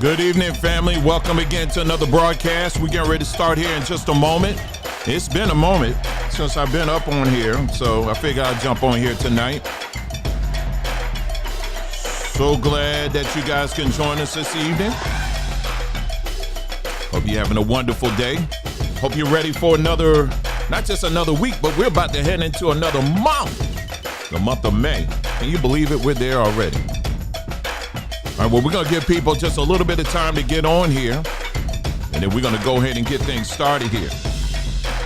Good evening, family. Welcome again to another broadcast. We're getting ready to start here in just a moment. It's been a moment since I've been up on here, so I figure I'll jump on here tonight. So glad that you guys can join us this evening. Hope you're having a wonderful day. Hope you're ready for another, not just another week, but we're about to head into another month, the month of May. Can you believe it? We're there already. All right, well, we're going to give people just a little bit of time to get on here, and then we're going to go ahead and get things started here.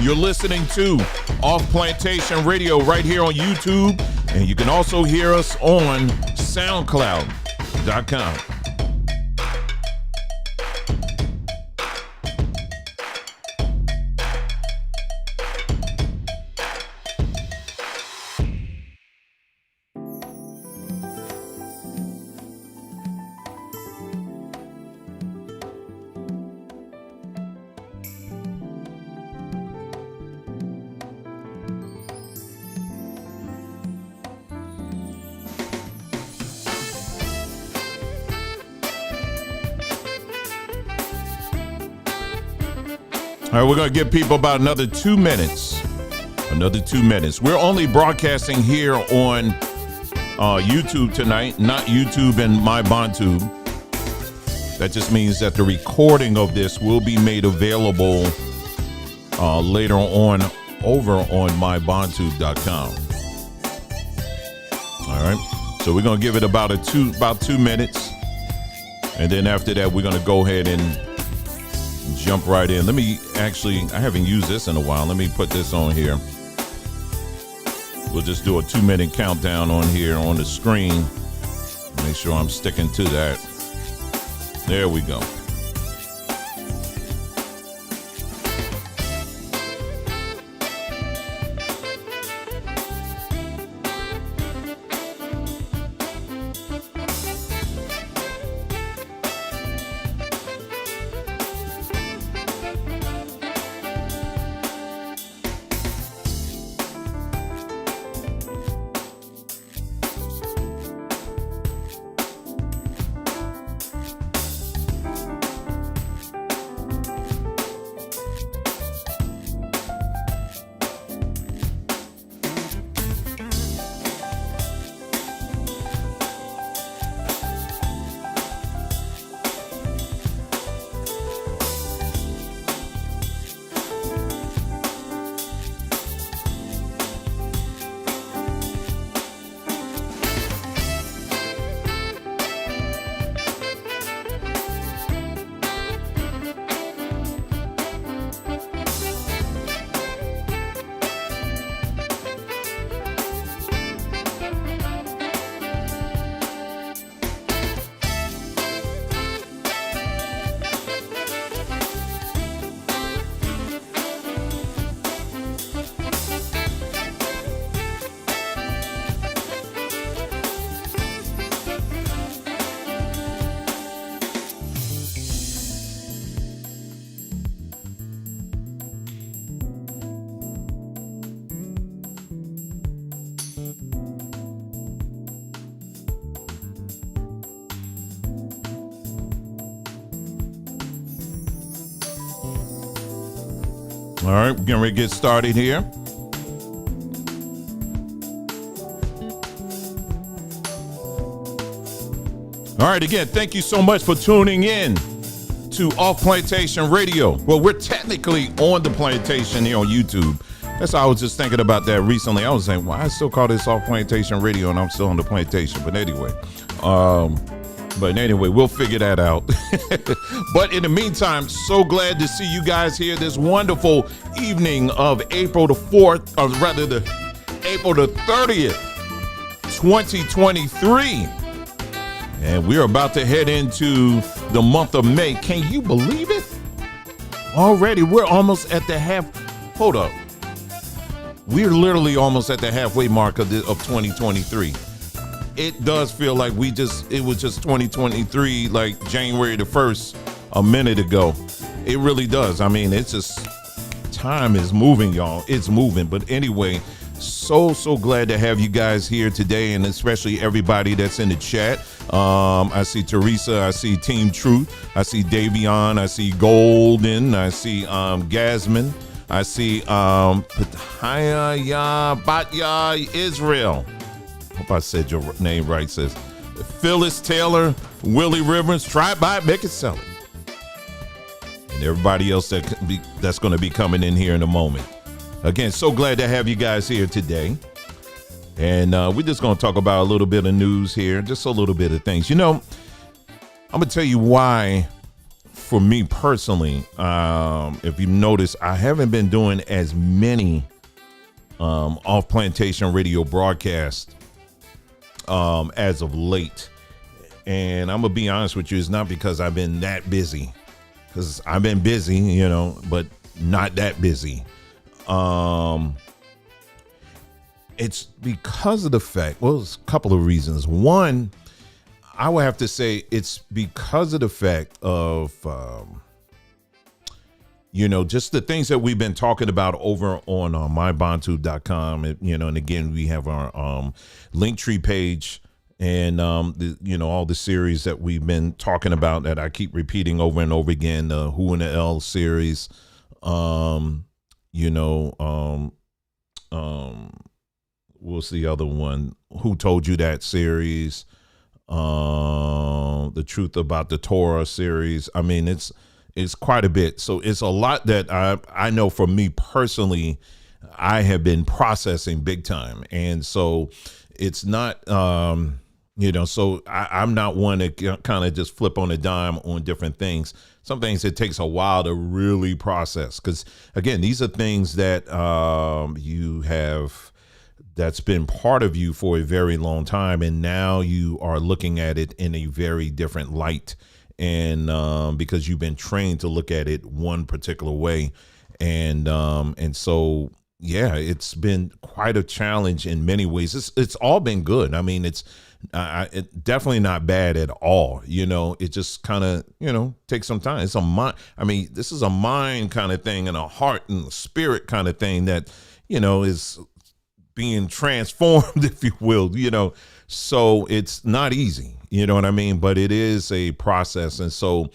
You're listening to Off Plantation Radio right here on YouTube, and you can also hear us on SoundCloud.com. All right, we're going to give people about another 2 minutes. We're only broadcasting here on YouTube tonight, not YouTube and my BondTube. That just means that the recording of this will be made available later on over on mybondtube.com. All right, so we're going to give it about 2 minutes. And then after that, we're going to go ahead and jump right in. I haven't used this in a while. Let me put this on here. We'll just do a 2-minute countdown on here on the screen. Make sure I'm sticking to that. There we go. All right, we're getting ready to get started here. All right, again, thank you so much for tuning in to Off Plantation Radio. Well, we're technically on the plantation here on YouTube. That's how I was just thinking about that recently. I was saying, why I still call this Off Plantation Radio and I'm still on the plantation? But anyway, we'll figure that out. But in the meantime, so glad to see you guys here this wonderful evening of April the 4th, or rather the April the 30th, 2023. And we're about to head into the month of May. Can you believe it? Already, we're almost at the hold up. We're literally almost at the halfway mark of 2023. It does feel like it was just 2023, like January the 1st, a minute ago. It really does. I mean, it's just, time is moving, y'all. It's moving. But anyway, So glad to have you guys here today, and especially everybody that's in the chat. I see Teresa, I see Team Truth, I see Davion, I see Golden, I see Gasman, I see Pataya Batya Israel. Hope I said your name right. Says Phyllis Taylor, Willie Rivers, try by Beckett Seller, and everybody else that's going to be coming in here in a moment. Again, so glad to have you guys here today. And we're just going to talk about a little bit of news here, just a little bit of things. You know, I'm going to tell you why, for me personally, if you notice, I haven't been doing as many off plantation radio broadcasts as of late. And I'm going to be honest with you, it's not because I've been that busy, because I've been busy, you know, but not that busy. It's because of the fact, well, it's a couple of reasons. One, I would have to say it's because of the fact of, you know, just the things that we've been talking about over on mybontu.com. You know, and again, we have our Linktree page and, you know, all the series that we've been talking about that I keep repeating over and over again, the Who in the L series, you know, what's the other one? Who Told You That series, the Truth About the Torah series. I mean, it's quite a bit. So it's a lot that I know for me personally, I have been processing big time. And so it's not, you know, so I'm not one to kind of just flip on a dime on different things. Some things it takes a while to really process, because again, these are things that you have, that's been part of you for a very long time, and now you are looking at it in a very different light, and because you've been trained to look at it one particular way, and so yeah, it's been quite a challenge in many ways. It's all been good. I mean, it definitely not bad at all. You know, it just kind of, you know, takes some time. It's a mind. I mean, this is a mind kind of thing and a heart and spirit kind of thing that, you know, is being transformed, if you will, you know. So it's not easy, you know what I mean? But it is a process. And so,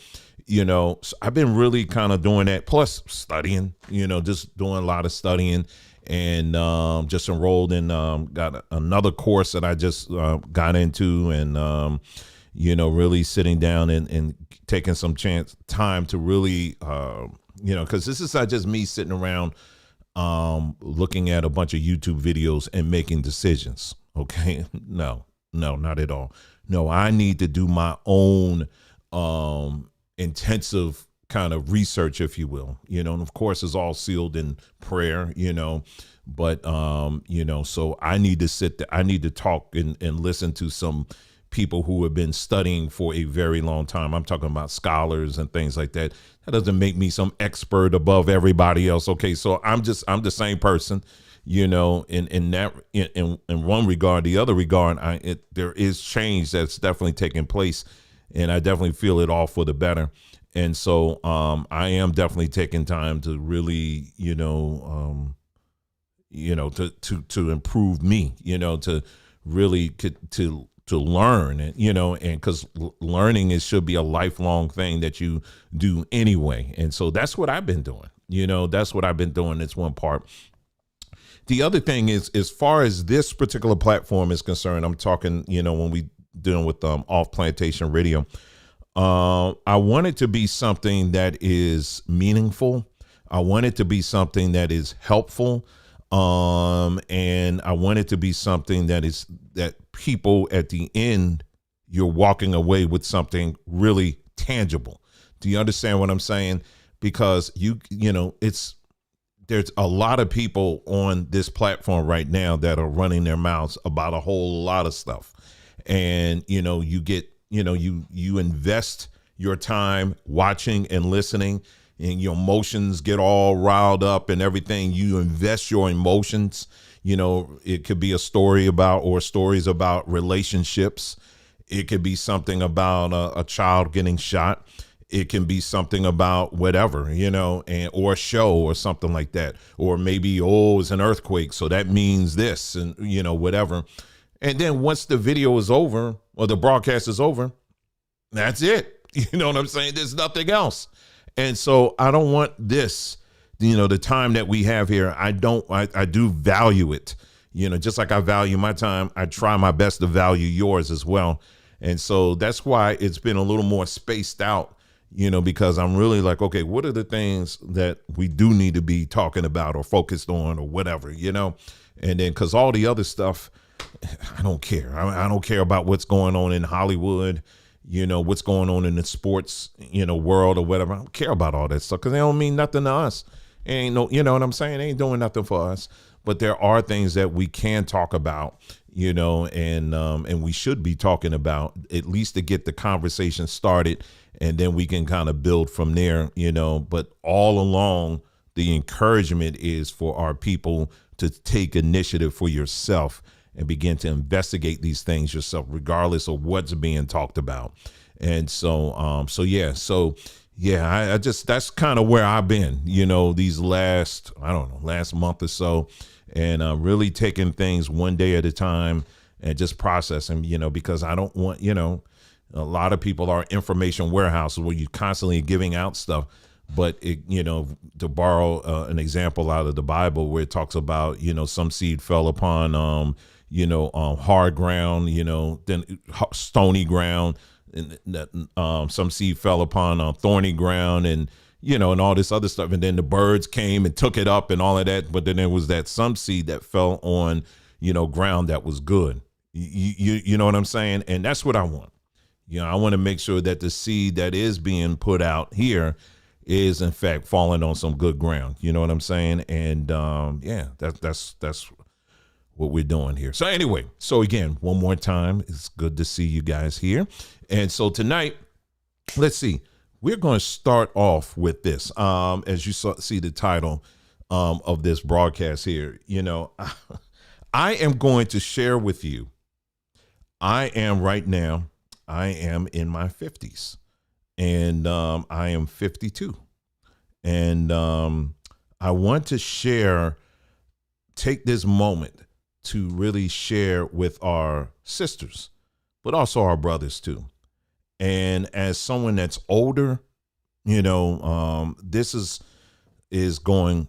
you know, so I've been really kind of doing that, plus studying, you know, just doing a lot of studying, and just enrolled in, got another course that I just got into, and, you know, really sitting down and taking some time to really, you know, because this is not just me sitting around looking at a bunch of YouTube videos and making decisions. Okay. No, not at all. No, I need to do my own intensive kind of research, if you will, you know, and of course it's all sealed in prayer, you know, but, you know, so I need to sit there, I need to talk and listen to some people who have been studying for a very long time. I'm talking about scholars and things like that. That doesn't make me some expert above everybody else. Okay. So I'm the same person, you know, in one regard. The other regard, there is change that's definitely taking place, and I definitely feel it all for the better. And so I am definitely taking time to really, you know, to improve me, you know, to really to learn, and, you know, and because learning should be a lifelong thing that you do anyway. And so that's what I've been doing. You know, that's what I've been doing. It's one part. The other thing is, as far as this particular platform is concerned, I'm talking, you know, when we dealing with off plantation radio, I want it to be something that is meaningful. I want it to be something that is helpful. And I want it to be something that people at the end, you're walking away with something really tangible. Do you understand what I'm saying? Because you know, there's a lot of people on this platform right now that are running their mouths about a whole lot of stuff. And, you know, you invest your time watching and listening, and your emotions get all riled up and everything. You invest your emotions. You know, it could be a story about, or stories about relationships. It could be something about a child getting shot. It can be something about whatever, and or a show or something like that. Or maybe, it's an earthquake, so that means this, and whatever. And then once the video is over or the broadcast is over, that's it. You know what I'm saying? There's nothing else. And so I don't want this, the time that we have here. I do value it, just like I value my time. I try my best to value yours as well. And so that's why it's been a little more spaced out, because I'm really like, okay, what are the things that we do need to be talking about or focused on or whatever, and then because all the other stuff, I don't care. I don't care about what's going on in Hollywood, what's going on in the sports, world or whatever. I don't care about all that stuff because they don't mean nothing to us. It ain't no, you know what I'm saying? They ain't doing nothing for us. But there are things that we can talk about, and we should be talking about, at least to get the conversation started, and then we can kind of build from there, But all along, the encouragement is for our people to take initiative for yourself and begin to investigate these things yourself, regardless of what's being talked about. And so, I just, that's kind of where I've been, these last month or so, and really taking things one day at a time and just processing, because I don't want, a lot of people are information warehouses where you're constantly giving out stuff. But to borrow an example out of the Bible where it talks about, some seed fell upon, hard ground, then stony ground, and that some seed fell upon thorny ground, and and all this other stuff, and then the birds came and took it up and all of that. But then there was that some seed that fell on ground that was good. You know what I'm saying? And that's what I want. I want to make sure that the seed that is being put out here is in fact falling on some good ground. You know what I'm saying? And that's what we're doing here. So anyway, so again, one more time, it's good to see you guys here. And so tonight, let's see, we're going to start off with this. As you see the title of this broadcast here, I am going to share with you, I am in my 50s, and I am 52. And I want to take this moment to really share with our sisters, but also our brothers too. And as someone that's older, this is going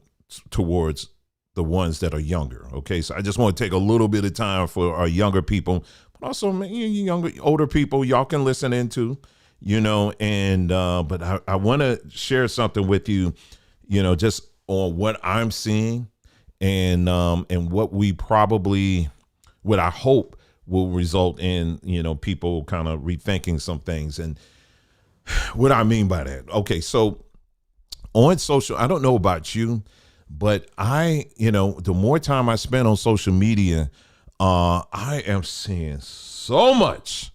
towards the ones that are younger. Okay. So I just want to take a little bit of time for our younger people, but also older people, y'all can listen into, but I want to share something with you, just on what I'm seeing, and what I hope will result in, people kind of rethinking some things. And what I mean by that. Okay. So on social, I don't know about you, but the more time I spend on social media, I am seeing so much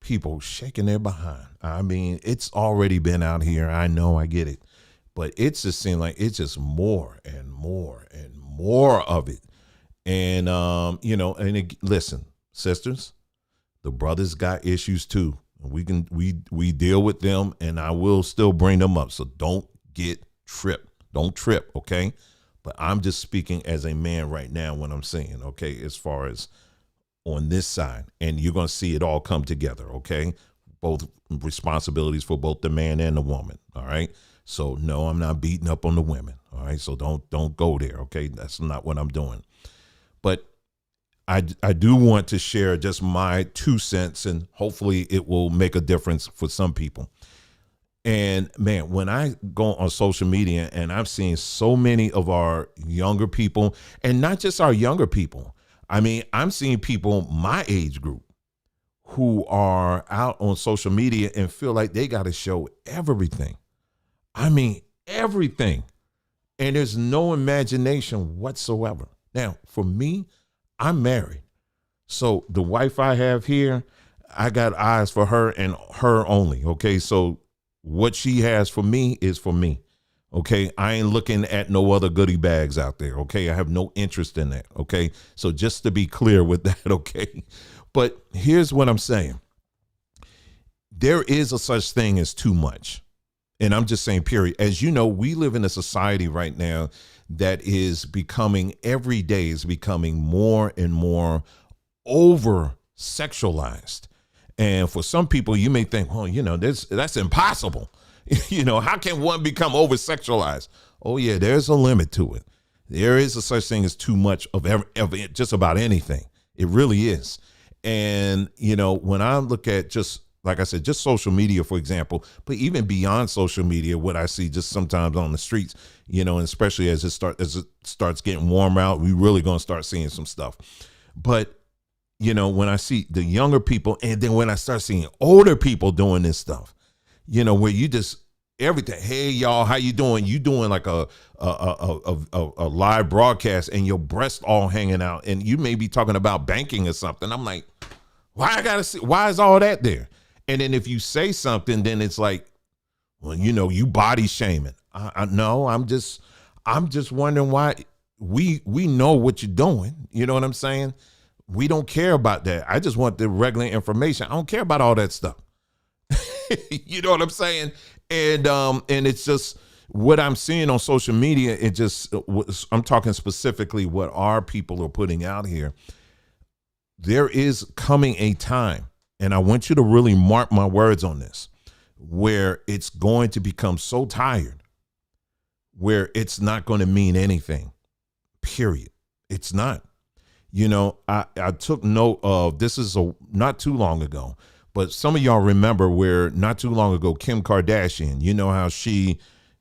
people shaking their behind. I mean, it's already been out here. I know, I get it, but it's just seemed like it's just more and more and more of it. And, listen, sisters, the brothers got issues too. We deal with them, and I will still bring them up. So don't get tripped. Don't trip. Okay. But I'm just speaking as a man right now when I'm saying, okay, as far as on this side, and you're going to see it all come together. Okay. Both responsibilities for both the man and the woman. All right. So no, I'm not beating up on the women. All right. So don't go there. Okay. That's not what I'm doing. But I do want to share just my 2 cents, and hopefully it will make a difference for some people. And man, when I go on social media and I'm seeing so many of our younger people, and not just our younger people, I mean, I'm seeing people my age group who are out on social media and feel like they got to show everything. I mean, everything. And there's no imagination whatsoever. Now, for me, I'm married. So the wife I have here, I got eyes for her and her only. Okay. So what she has for me is for me. Okay. I ain't looking at no other goodie bags out there. Okay. I have no interest in that. Okay. So just to be clear with that. Okay. But here's what I'm saying. there is a such thing as too much. And I'm just saying, period. As you know, we live in a society right now that is becoming, every day is becoming more and more over sexualized. And for some people, you may think, well, that's impossible. How can one become over sexualized? Oh yeah, there's a limit to it. There is a such thing as too much of just about anything. It really is. And, when I look at, just like I said, just social media, for example, but even beyond social media, what I see just sometimes on the streets, and especially as it starts getting warmer out, we really going to start seeing some stuff. But, when I see the younger people, and then when I start seeing older people doing this stuff, where you just, everything, hey y'all, how you doing? You doing like a live broadcast and your breast all hanging out, and you may be talking about banking or something. I'm like, why is all that there? And then if you say something, then it's like, well, you body shaming. No, I'm just wondering why. We know what you're doing. You know what I'm saying? We don't care about that. I just want the regular information. I don't care about all that stuff. You know what I'm saying? And it's just what I'm seeing on social media. I'm talking specifically what our people are putting out here. There is coming a time, and I want you to really mark my words on this, where it's going to become so tired, where it's not going to mean anything, period. It's not. I took note of, this is not too long ago, but some of y'all remember where not too long ago, Kim Kardashian, how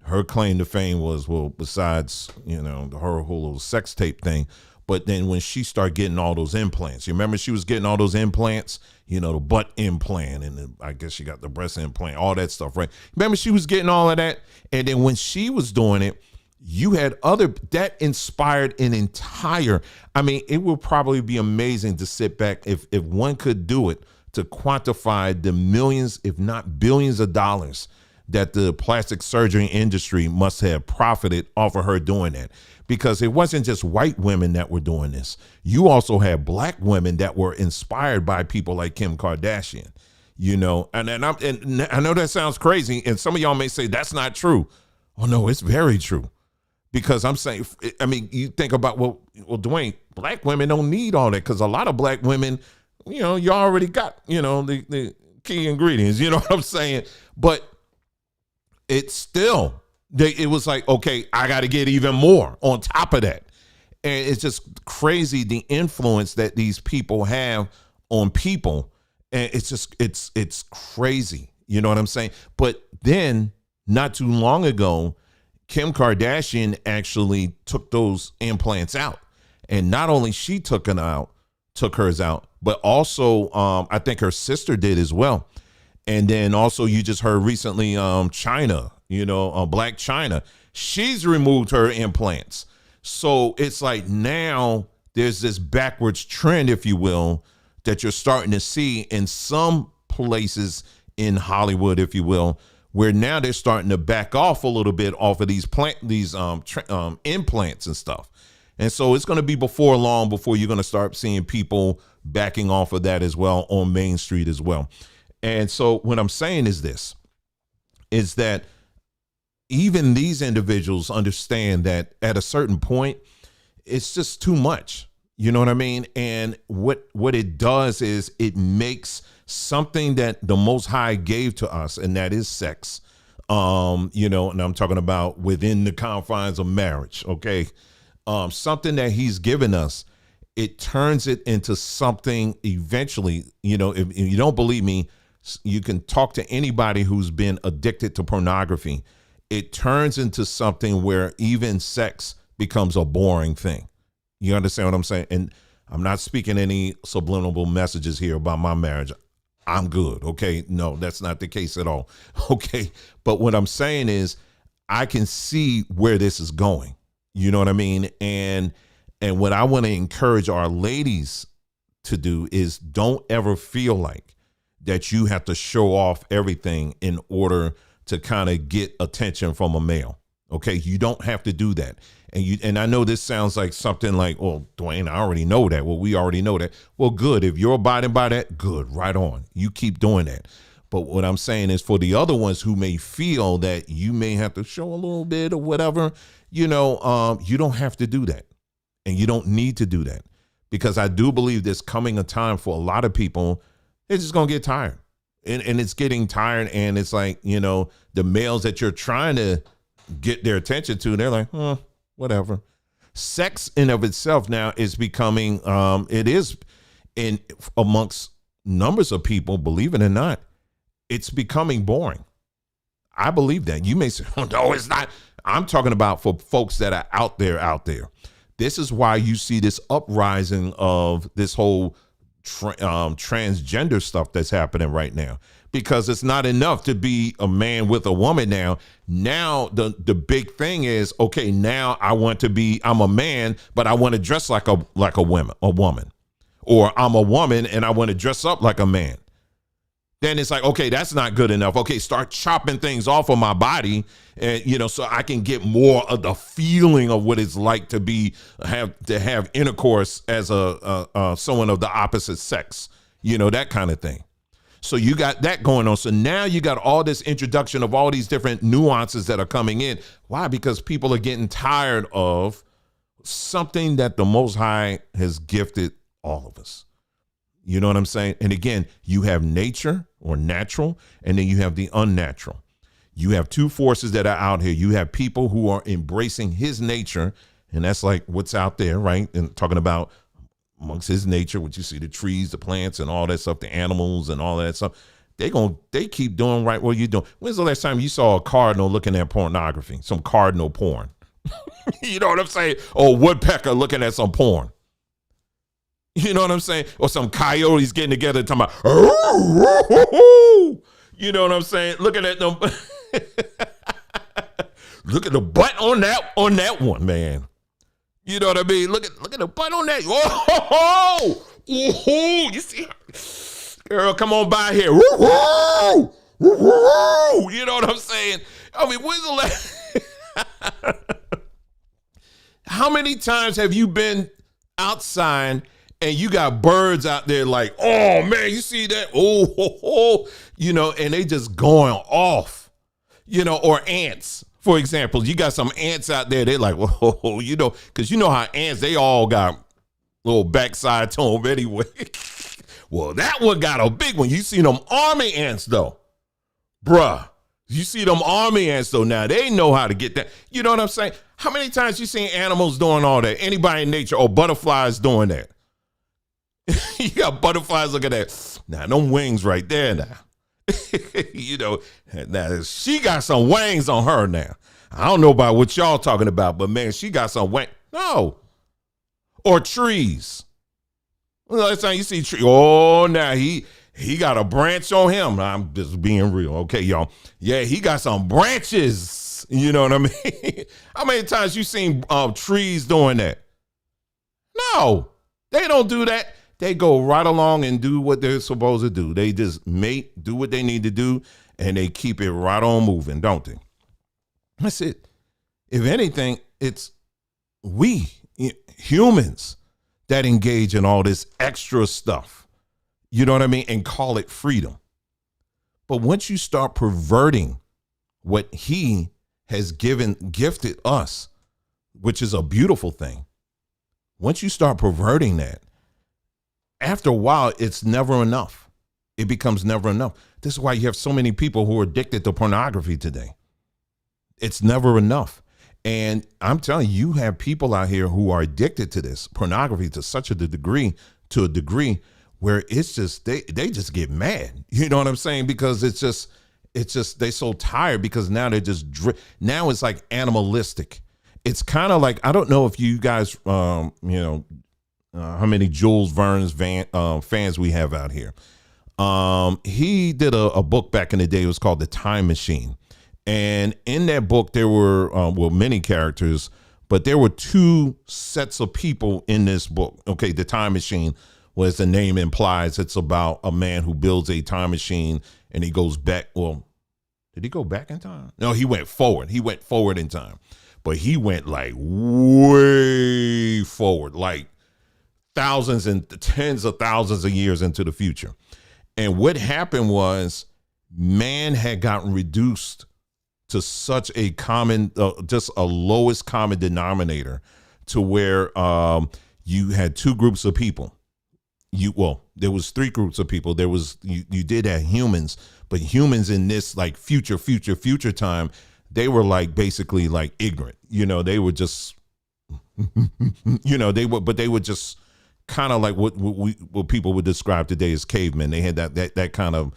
her claim to fame was, well, besides, her whole little sex tape thing. But then when she started getting all those implants, you remember she was getting all those implants, the butt implant, and I guess she got the breast implant, all that stuff, right? Remember she was getting all of that? And then when she was doing it, you had that inspired an entire, it will probably be amazing to sit back if one could do it, to quantify the millions, if not billions of dollars that the plastic surgery industry must have profited off of her doing that. Because it wasn't just white women that were doing this. You also had black women that were inspired by people like Kim Kardashian, and I know that sounds crazy. And some of y'all may say that's not true. Oh no, it's very true. Because I'm saying, you think about, well, Dwayne, black women don't need all that, because a lot of black women, you already got, the key ingredients, you know what I'm saying? But it's still, it was like, okay, I got to get even more on top of that. And it's just crazy the influence that these people have on people. And it's just, it's crazy. You know what I'm saying? But then not too long ago, Kim Kardashian actually took those implants out. And not only she took hers out, but also I think her sister did as well. And then also you just heard recently China, Black China, she's removed her implants. So it's like now there's this backwards trend, if you will, that you're starting to see in some places in Hollywood, if you will, where now they're starting to back off a little bit off of these implants and stuff. And so it's going to be before long before you're going to start seeing people backing off of that as well on Main Street as well. And so what I'm saying is this, is that even these individuals understand that at a certain point, it's just too much. You know what I mean? And what it does is it makes something that the Most High gave to us, and that is sex. And I'm talking about within the confines of marriage. Okay. Something that he's given us, it turns it into something eventually, if you don't believe me, you can talk to anybody who's been addicted to pornography. It turns into something where even sex becomes a boring thing. You understand what I'm saying? And I'm not speaking any subliminal messages here about my marriage. I'm good. Okay. No, that's not the case at all. Okay. But what I'm saying is I can see where this is going. You know what I mean? And what I want to encourage our ladies to do is don't ever feel like that you have to show off everything in order to kind of get attention from a male. Okay. You don't have to do that. And I know this sounds like something like, well, Dwayne, I already know that. Well, we already know that. Well, good. If you're abiding by that, good. Right on. You keep doing that. But what I'm saying is for the other ones who may feel that you may have to show a little bit or whatever, you don't have to do that. And you don't need to do that, because I do believe there's coming a time for a lot of people, they're just going to get tired. And it's getting tired. And it's like, the males that you're trying to get their attention to, they're like, whatever. Sex in of itself now is becoming, it is in amongst numbers of people, believe it or not, it's becoming boring. I believe that. You may say, oh, no, it's not. I'm talking about for folks that are out there. This is why you see this uprising of this whole transgender stuff that's happening right now, because it's not enough to be a man with a woman now. Now the big thing is, okay, now I'm a man, but I want to dress like a woman, or I'm a woman and I want to dress up like a man. Then it's like, okay, that's not good enough. Okay, start chopping things off of my body, and so I can get more of the feeling of what it's like to have intercourse as a someone of the opposite sex, that kind of thing. So you got that going on. So now you got all this introduction of all these different nuances that are coming in. Why? Because people are getting tired of something that the Most High has gifted all of us. You know what I'm saying? And again, you have nature or natural, and then you have the unnatural. You have two forces that are out here. You have people who are embracing his nature, and that's like what's out there, right? And talking about amongst his nature, what you see, the trees, the plants, and all that stuff, the animals and all that stuff. They keep doing right what you're doing. When's the last time you saw a cardinal looking at pornography? Some cardinal porn. You know what I'm saying? Or woodpecker looking at some porn. You know what I'm saying? Or some coyotes getting together talking about, you know what I'm saying? Looking at them. Look at the butt on that one, man. You know what I mean? Look at the butt on that. Oh, you see her? Girl, come on by here. You know what I'm saying? I mean, when's the last? How many times have you been outside and you got birds out there like, oh man, you see that? Oh, and they just going off, or ants, for example. You got some ants out there. They're like, whoa, because how ants, they all got little backside to them anyway. Well, that one got a big one. You see them army ants though, bruh. You see them army ants though. Now they know how to get that. You know what I'm saying? How many times you seen animals doing all that? Anybody in nature, or butterflies doing that? You got butterflies, look at that. Now, them wings right there now. Now she got some wings on her now. I don't know about what y'all talking about, but man, she got some wings. No. Or trees. Well, last time you see tree. Oh, now he got a branch on him. I'm just being real. Okay, y'all. Yeah, he got some branches. You know what I mean? How many times you seen trees doing that? No, they don't do that. They go right along and do what they're supposed to do. They just do what they need to do, and they keep it right on moving, don't they? That's it. If anything, it's we humans that engage in all this extra stuff, you know what I mean, and call it freedom. But once you start perverting what he has gifted us, which is a beautiful thing, once you start perverting that, after a while, it's never enough. It becomes never enough. This is why you have so many people who are addicted to pornography today. It's never enough. And I'm telling you, you have people out here who are addicted to this pornography to such a degree where it's just, they just get mad. You know what I'm saying? Because it's just, they so tired because now they're just, now it's like animalistic. It's kind of like, I don't know if you guys, how many Jules Verne's fans we have out here. He did a book back in the day. It was called The Time Machine. And in that book, there were, many characters, but there were two sets of people in this book. Okay, The Time Machine, as the name implies, it's about a man who builds a time machine and he goes back. Well, did he go back in time? No, he went forward. He went forward in time. But he went like way forward, like thousands and tens of thousands of years into the future. And what happened was man had gotten reduced to such a common, just a lowest common denominator, to where you had two groups of people. There was three groups of people. There was you did have humans, but humans in this like future time, they were like basically like ignorant. They were just, they were just kind of like what people would describe today as cavemen. They had that kind of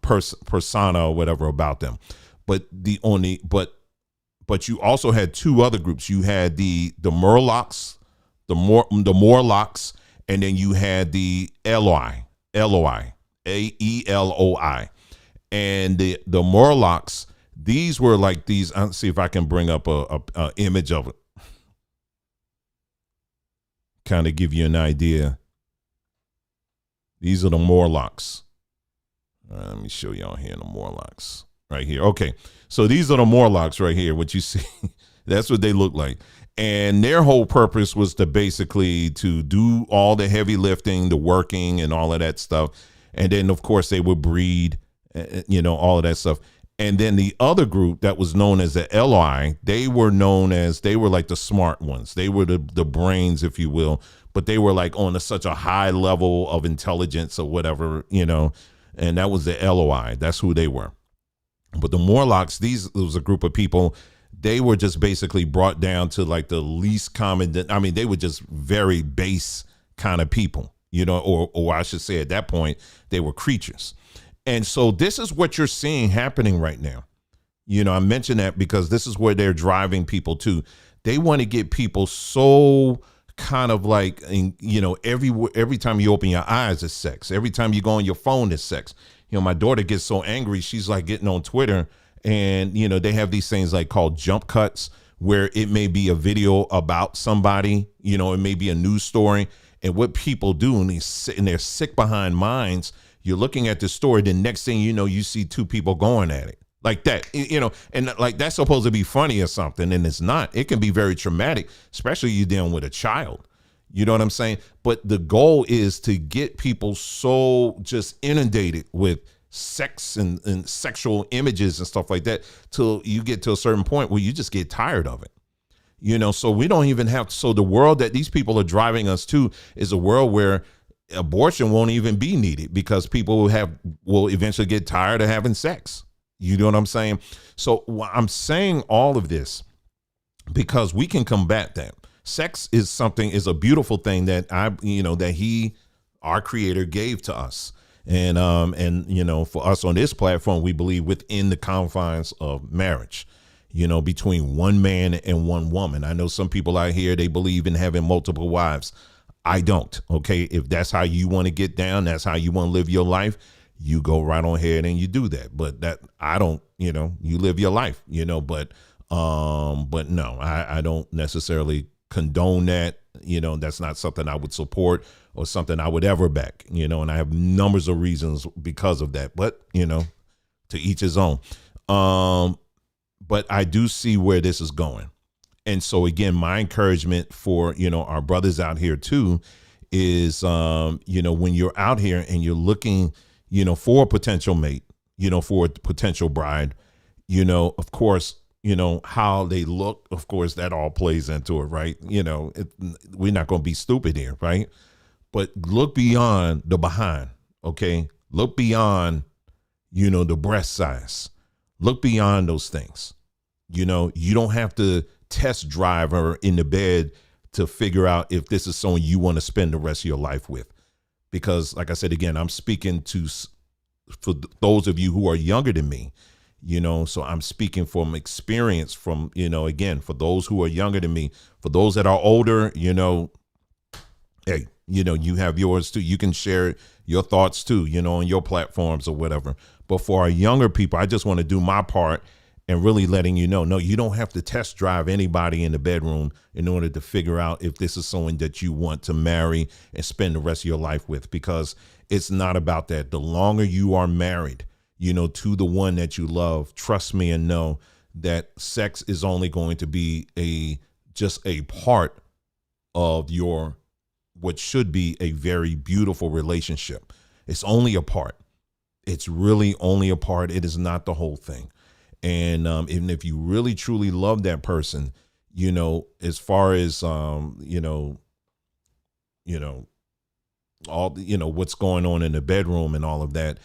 persona or whatever about them. But you also had two other groups. You had the Morlocks, the Morlocks, and then you had the Eloi, Aeloi, and the Morlocks. These were like these. Let's see if I can bring up a image of it, kind of give you an idea. These are the Morlocks. Let me show y'all here the Morlocks right here. Okay, so these are the Morlocks right here. What you see, that's what they look like. And their whole purpose was to basically to do all the heavy lifting, the working, and all of that stuff. And then, of course, they would breed, all of that stuff. And then the other group that was known as the Eloi, they were like the smart ones. They were the brains, if you will, but they were like on such a high level of intelligence or whatever, and that was the Eloi. That's who they were. But the Morlocks, was a group of people. They were just basically brought down to like the least common. They were just very base kind of people, or I should say at that point, they were creatures. And so this is what you're seeing happening right now. I mention that because this is where they're driving people to. They want to get people so kind of like, every time you open your eyes is sex. Every time you go on your phone is sex. My daughter gets so angry. She's like getting on Twitter, and, they have these things like called jump cuts, where it may be a video about somebody, it may be a news story. And what people do, and they're sick behind minds. You're looking at the story. The next thing you know, you see two people going at it like that, and like that's supposed to be funny or something. And it's not. It can be very traumatic, especially you dealing with a child. You know what I'm saying? But the goal is to get people so just inundated with sex and sexual images and stuff like that till you get to a certain point where you just get tired of it. So we don't even have. So the world that these people are driving us to is a world where abortion won't even be needed because people will eventually get tired of having sex. You know what I'm saying? So I'm saying all of this because we can combat that. Sex is a beautiful thing that our creator gave to us. And for us on this platform, we believe within the confines of marriage, between one man and one woman. I know some people out here, they believe in having multiple wives. I don't. Okay. If that's how you want to get down, that's how you want to live your life, you go right on ahead and you do that. But I don't, you live your life, but no, I don't necessarily condone that. That's not something I would support or something I would ever back, and I have numbers of reasons because of that, but to each his own. But I do see where this is going. And so again, my encouragement for, our brothers out here too, is, when you're out here and you're looking, for a potential mate, for a potential bride, of course, how they look, of course, that all plays into it, right? We're not going to be stupid here, right? But look beyond the behind, okay? Look beyond, the breast size. Look beyond those things. You don't have to test drive her in the bed to figure out if this is someone you want to spend the rest of your life with. Because like I said, again, I'm speaking for those of you who are younger than me, so I'm speaking from experience from, again, for those who are younger than me, for those that are older, hey, you have yours too. You can share your thoughts too, on your platforms or whatever. But for our younger people, I just want to do my part and really letting no, you don't have to test drive anybody in the bedroom in order to figure out if this is someone that you want to marry and spend the rest of your life with, because it's not about that. The longer you are married, to the one that you love, trust me and know that sex is only going to be just a part of what should be a very beautiful relationship. It's only a part. it's really only a part. It is not the whole thing. And even if you really truly love that person, as far as all what's going on in the bedroom and all of that,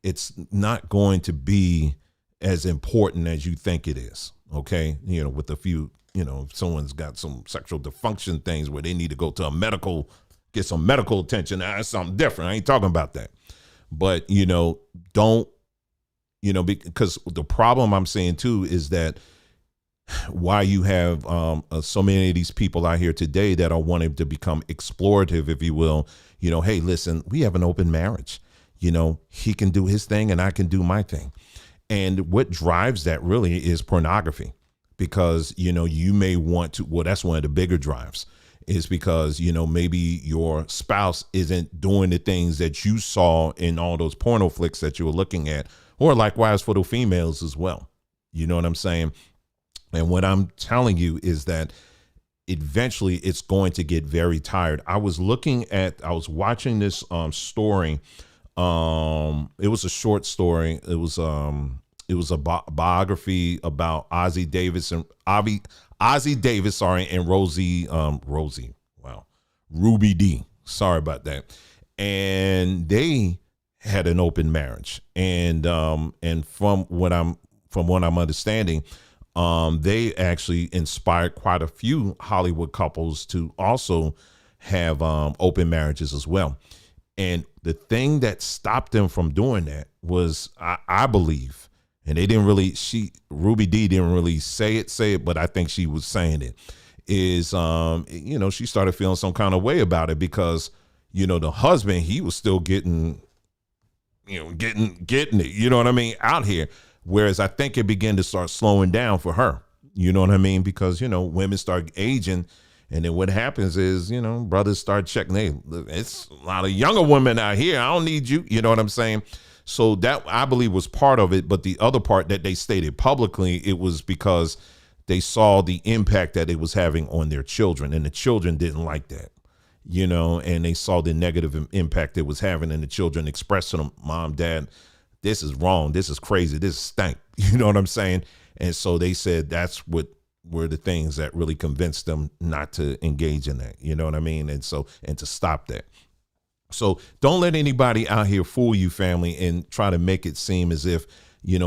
it's not going to be as important as you think it is. Okay. With a few, if someone's got some sexual dysfunction things where they need to go to get some medical attention, that's something different. I ain't talking about that. But, don't, because the problem I'm saying too is that why you have so many of these people out here today that are wanting to become explorative, if you will, hey, listen, we have an open marriage. He can do his thing and I can do my thing. And what drives that really is pornography, because, you may want to, well, that's one of the bigger drives, is because, maybe your spouse isn't doing the things that you saw in all those porno flicks that you were looking at, or likewise for the females as well. You know what I'm saying? And what I'm telling you is that eventually it's going to get very tired. I was watching this story. It was a short story. It was a biography about Ozzie Davis and Ruby Dee. Sorry about that. And they had an open marriage. And from what I'm understanding, they actually inspired quite a few Hollywood couples to also have open marriages as well. And the thing that stopped them from doing that was, I believe, and Ruby Dee didn't really say it, but I think she was saying it, is, she started feeling some kind of way about it because, the husband, he was still getting it, out here. Whereas I think it began to start slowing down for her, because, women start aging. And then what happens is, brothers start checking, hey, it's a lot of younger women out here. I don't need you. You know what I'm saying? So that, I believe, was part of it. But the other part that they stated publicly, it was because they saw the impact that it was having on their children. And the children didn't like that, and they saw the negative impact it was having. And the children expressed to them, Mom, Dad, this is wrong. This is crazy. This stank. You know what I'm saying? And so they said that's what were the things that really convinced them not to engage in that. You know what I mean? And to stop that. So don't let anybody out here fool you, family, and try to make it seem as if,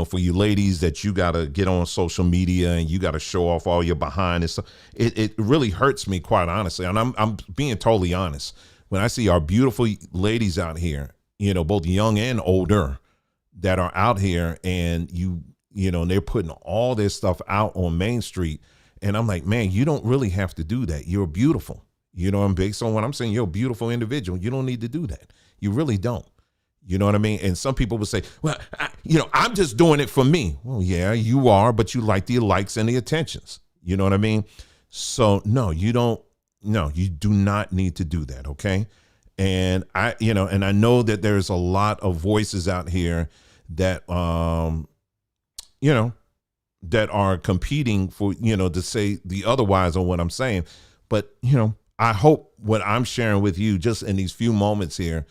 for you ladies, that you got to get on social media and you got to show off all your behind and stuff. It really hurts me, quite honestly. And I'm being totally honest. When I see our beautiful ladies out here, both young and older, that are out here, and they're putting all this stuff out on Main Street. And I'm like, man, you don't really have to do that. You're beautiful. I'm based on what I'm saying. You're a beautiful individual. You don't need to do that. You really don't. You know what I mean? And some people would say, well, I'm just doing it for me. Well, yeah, you are, but you like the likes and the attentions. You know what I mean? So no, you don't. No, you do not need to do that. Okay. And I know that there's a lot of voices out here that, that are competing for, to say the otherwise on what I'm saying. But, I hope what I'm sharing with you just in these few moments here,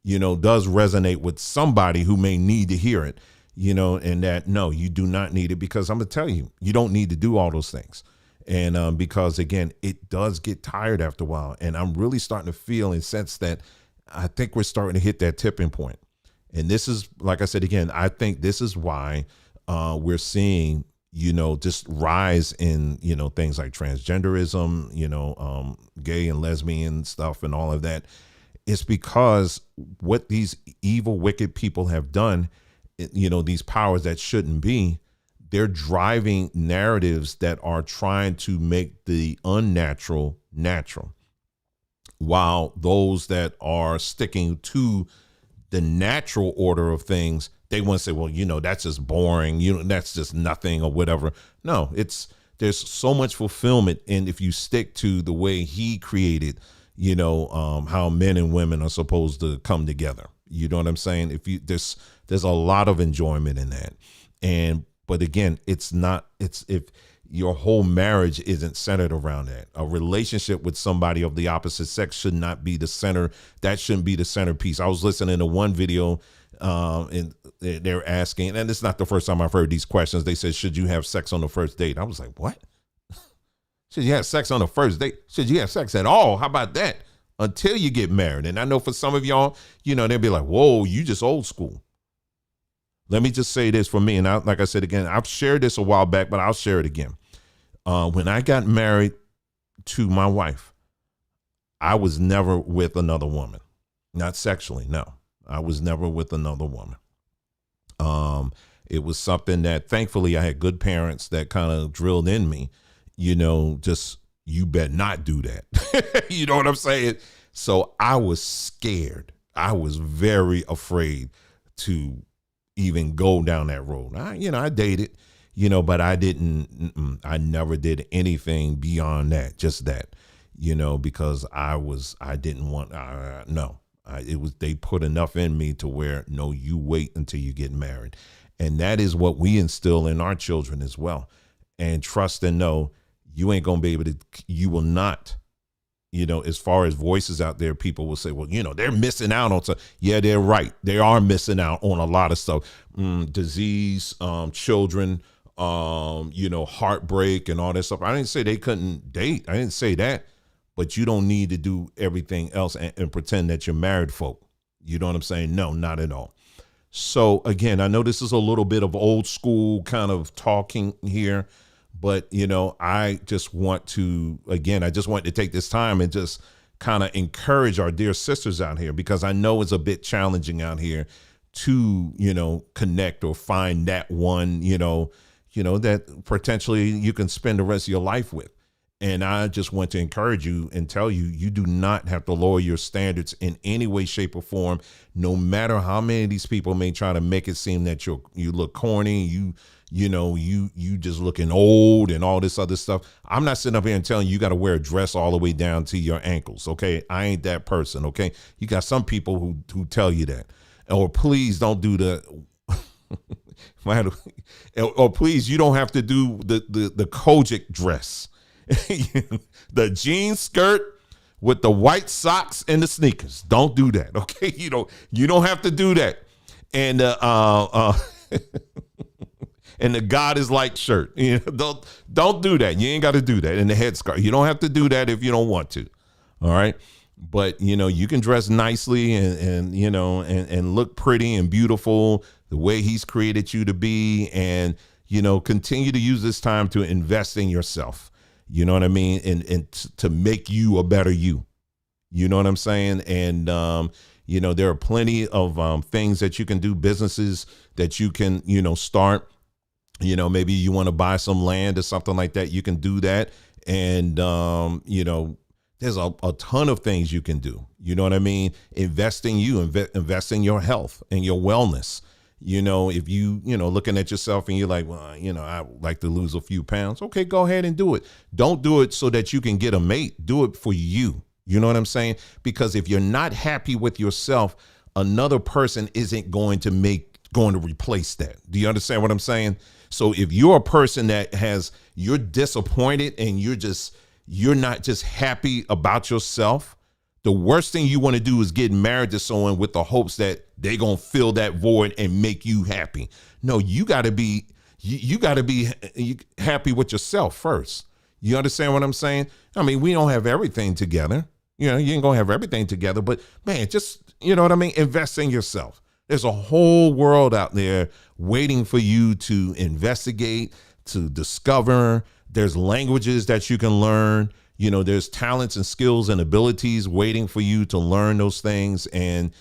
does resonate with somebody who may need to hear it, and that, no, you do not need it, because I'm going to tell you, you don't need to do all those things. And because, again, it does get tired after a while. And I'm really starting to feel and sense that I think we're starting to hit that tipping point. And this is, like I said, again, I think this is why we're seeing, just rise in, things like transgenderism, gay and lesbian stuff and all of that. It's because what these evil, wicked people have done, these powers that shouldn't be, they're driving narratives that are trying to make the unnatural natural, while those that are sticking to the natural order of things, they want to say, well, that's just boring, that's just nothing or whatever. No, there's so much fulfillment. And if you stick to the way he created, how men and women are supposed to come together, you know what I'm saying? There's a lot of enjoyment in that. But again, if your whole marriage isn't centered around that, a relationship with somebody of the opposite sex should not be the center. That shouldn't be the centerpiece. I was listening to one video And they're asking, and it's not the first time I've heard these questions. They said, should you have sex on the first date? I was like, what? Should you have sex on the first date? Should you have sex at all? How about that? Until you get married. And I know for some of y'all, they'll be like, whoa, you just old school. Let me just say this for me. And like I said, again, I've shared this a while back, but I'll share it again. When I got married to my wife, I was never with another woman, not sexually. No, I was never with another woman. It was something that thankfully I had good parents that kind of drilled in me, just, you better not do that. You know what I'm saying? So I was scared. I was very afraid to even go down that road. I dated, but I never did anything beyond that, just that, because I didn't want, no, they put enough in me to where, no, you wait until you get married. And that is what we instill in our children as well. And trust and know you ain't going to be able to, you will not, as far as voices out there, people will say, well, they're missing out on stuff. Yeah, they're right. They are missing out on a lot of stuff. Disease, children, heartbreak and all that stuff. I didn't say they couldn't date. I didn't say that, but you don't need to do everything else and pretend that you're married folk. You know what I'm saying? No, not at all. So again, I know this is a little bit of old school kind of talking here, but, I just want to take this time and just kind of encourage our dear sisters out here, because I know it's a bit challenging out here to, connect or find that one, that potentially you can spend the rest of your life with. And I just want to encourage you and tell you, you do not have to lower your standards in any way, shape, or form, no matter how many of these people may try to make it seem that you look corny, you just looking old and all this other stuff. I'm not sitting up here and telling you got to wear a dress all the way down to your ankles. Okay. I ain't that person. Okay. You got some people who tell you that, or please don't do the, or please, you don't have to do the Kojic dress. The jean skirt with the white socks and the sneakers. Don't do that. Okay. You don't have to do that. And, and the God is like shirt. Don't do that. You ain't got to do that. And the headscarf. You don't have to do that if you don't want to. All right. But, you can dress nicely and look pretty and beautiful the way he's created you to be. And, continue to use this time to invest in yourself. You know what I mean? And to make you a better you. You know what I'm saying? And, there are plenty of things that you can do, businesses that you can, start. Maybe you want to buy some land or something like that. You can do that. And, there's a ton of things you can do. You know what I mean? Invest in you, invest in your health and your wellness. If you, looking at yourself and you're like, well, I would like to lose a few pounds. Okay, go ahead and do it. Don't do it so that you can get a mate. Do it for you. You know what I'm saying? Because if you're not happy with yourself, another person isn't going to replace that. Do you understand what I'm saying? So if you're a person that you're disappointed and you're not just happy about yourself, the worst thing you want to do is get married to someone with the hopes that they're going to fill that void and make you happy. No, you got to be happy with yourself first. You understand what I'm saying? I mean, we don't have everything together. You ain't going to have everything together, but man, just, you know what I mean? Invest in yourself. There's a whole world out there waiting for you to investigate, to discover. There's languages that you can learn. There's talents and skills and abilities waiting for you to learn those things. And,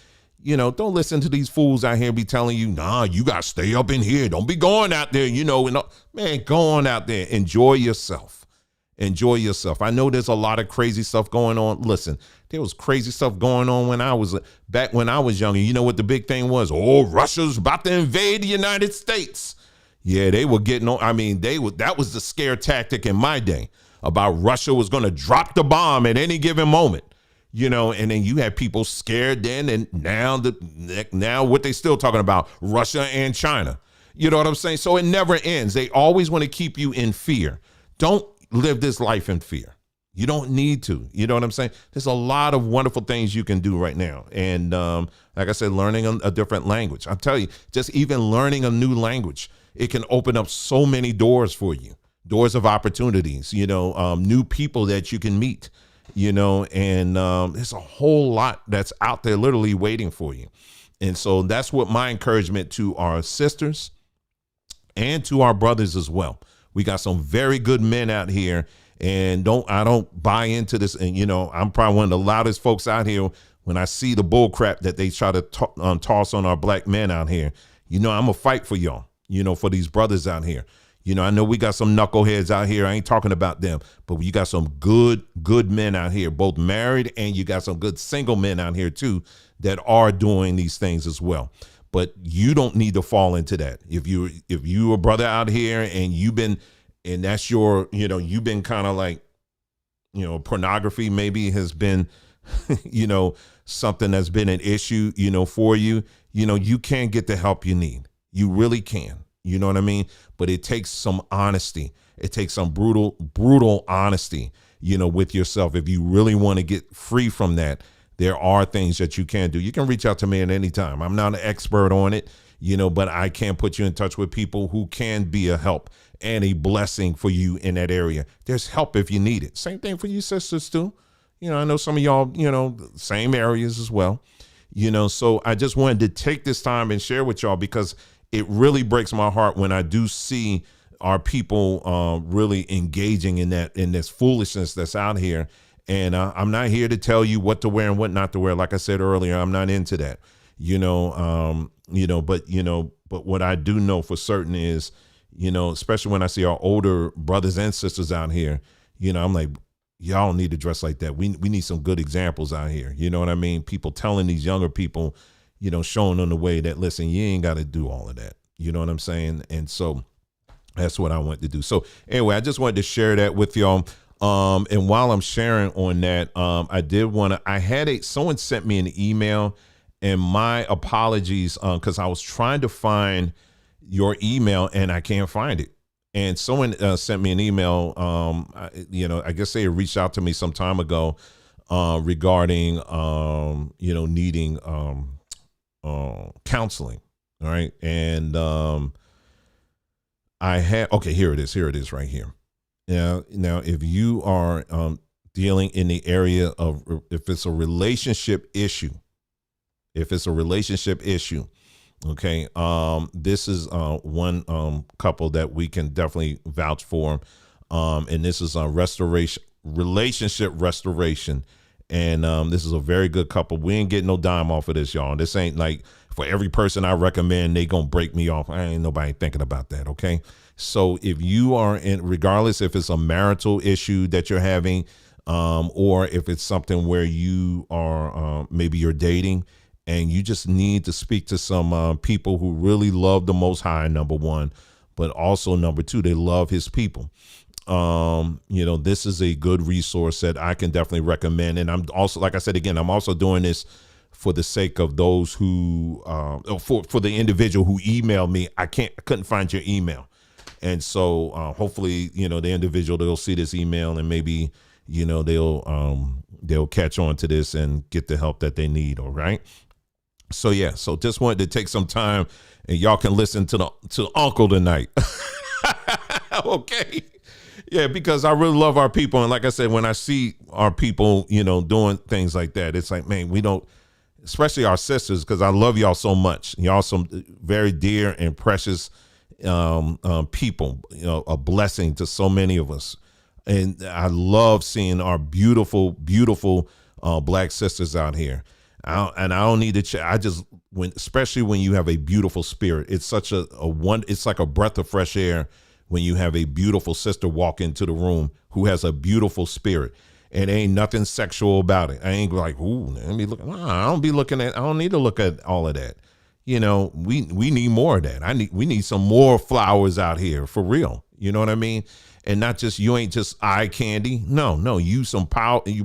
don't listen to these fools out here be telling you, nah, you got to stay up in here. Don't be going out there, man, go on out there. Enjoy yourself. Enjoy yourself. I know there's a lot of crazy stuff going on. Listen, there was crazy stuff going on when I was younger. You know what the big thing was? Oh, Russia's about to invade the United States. Yeah, they were getting on. I mean, that was the scare tactic in my day about Russia was going to drop the bomb at any given moment. And then you had people scared then, and now what they still talking about, Russia and China. You know what I'm saying? So it never ends. They always want to keep you in fear. Don't live this life in fear. You don't need to. You know what I'm saying? There's a lot of wonderful things you can do right now. And like I said, learning a different language. I'll tell you, just even learning a new language, it can open up so many doors for you, doors of opportunities, new people that you can meet, and there's a whole lot that's out there literally waiting for you. And so that's what my encouragement to our sisters and to our brothers as well. We got some very good men out here, and I don't buy into this. And, I'm probably one of the loudest folks out here when I see the bull crap that they try to toss on our black men out here. I'm gonna fight for y'all, for these brothers out here. I know we got some knuckleheads out here. I ain't talking about them, but you got some good men out here, both married, and you got some good single men out here too that are doing these things as well. But you don't need to fall into that. If you a brother out here and that's your, you've been kind of like, pornography maybe has been, something that's been an issue, for you, you can get the help you need. You really can. You know what I mean? But it takes some honesty. It takes some brutal honesty, with yourself. If you really want to get free from that, there are things that you can do. You can reach out to me at any time. I'm not an expert on it, but I can put you in touch with people who can be a help and a blessing for you in that area. There's help if you need it. Same thing for you sisters too. I know some of y'all, same areas as well, so I just wanted to take this time and share with y'all because it really breaks my heart when I do see our people really engaging in this foolishness that's out here. And I'm not here to tell you what to wear and what not to wear. Like I said earlier, I'm not into that, but what I do know for certain is, especially when I see our older brothers and sisters out here, I'm like, y'all need to dress like that. We need some good examples out here. You know what I mean? People telling these younger people, showing them the way that, listen, you ain't got to do all of that. You know what I'm saying? And so that's what I want to do. So anyway, I just wanted to share that with y'all. And while I'm sharing on that, someone sent me an email, and my apologies, cause I was trying to find your email and I can't find it. And someone sent me an email. I guess they reached out to me some time ago, regarding, needing, counseling. All right. And, here it is right here. Now, if you are dealing in the area of, if it's a relationship issue, okay, this is one couple that we can definitely vouch for, and this is a relationship restoration, and this is a very good couple. We ain't getting no dime off of this, y'all. This ain't like for every person I recommend, they gonna break me off. I ain't nobody thinking about that, okay? So if you are regardless if it's a marital issue that you're having, or if it's something where you are, maybe you're dating and you just need to speak to some people who really love the Most High, number one, but also number two, they love his people. This is a good resource that I can definitely recommend. And I'm also, like I said, again, I'm also doing this for the sake of those who, for the individual who emailed me. I couldn't find your email. And so hopefully, the individual, they'll see this email and maybe, they'll catch on to this and get the help that they need. All right. So, yeah. So just wanted to take some time and y'all can listen to Uncle tonight. Okay. Yeah, because I really love our people. And like I said, when I see our people, doing things like that, it's like, man, we don't, especially our sisters, because I love y'all so much. Y'all some very dear and precious people, a blessing to so many of us. And I love seeing our beautiful, beautiful black sisters out here. I don't need to especially when you have a beautiful spirit, it's such it's like a breath of fresh air when you have a beautiful sister walk into the room who has a beautiful spirit. And ain't nothing sexual about it. I ain't like, ooh, let me look. I don't need to look at all of that. We need more of that. We need some more flowers out here for real. You know what I mean? And not just, you ain't just eye candy. No, you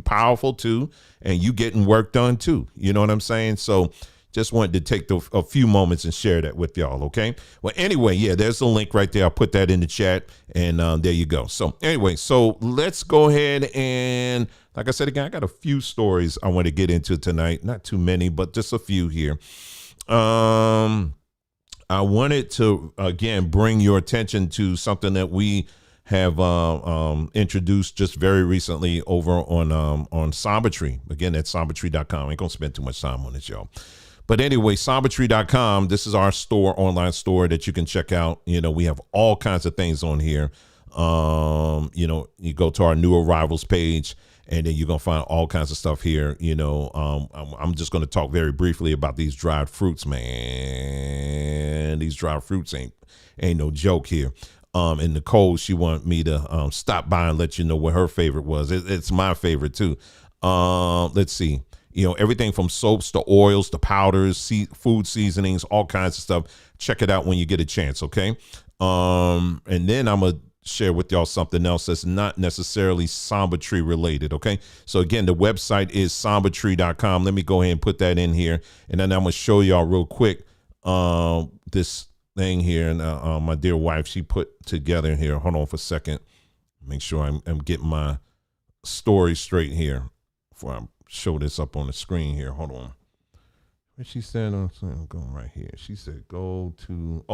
powerful too. And you getting work done too. You know what I'm saying? So, just wanted to take a few moments and share that with y'all. Okay. Well, anyway, yeah, there's the link right there. I'll put that in the chat, and there you go. So anyway, so let's go ahead and, like I said again, I got a few stories I want to get into tonight. Not too many, but just a few here. I wanted to, again, bring your attention to something that we have introduced just very recently over on Sombatry. Again, that's sombatry.com. I ain't going to spend too much time on this, y'all. But anyway, sombatry.com, this is our store, online store that you can check out. You know, we have all kinds of things on here. You know, you go to our new arrivals page, and then you're going to find all kinds of stuff here. You know, I'm just going to talk very briefly about these dried fruits, man. These dried fruits ain't no joke here. And Nicole, she wanted me to stop by and let you know what her favorite was. It's my favorite too. Let's see. You know, everything from soaps to oils to powders, food seasonings, all kinds of stuff. Check it out when you get a chance, okay? And then I'm going to share with y'all something else that's not necessarily Sombatry related, okay? So again, the website is sombatry.com. Let me go ahead and put that in here, and then I'm gonna show y'all real quick this thing here, and my dear wife, she put together here. Hold on for a second, make sure I'm getting my story straight here before I show this up on the screen here. Hold on. What she said, I'm going right here. She said go to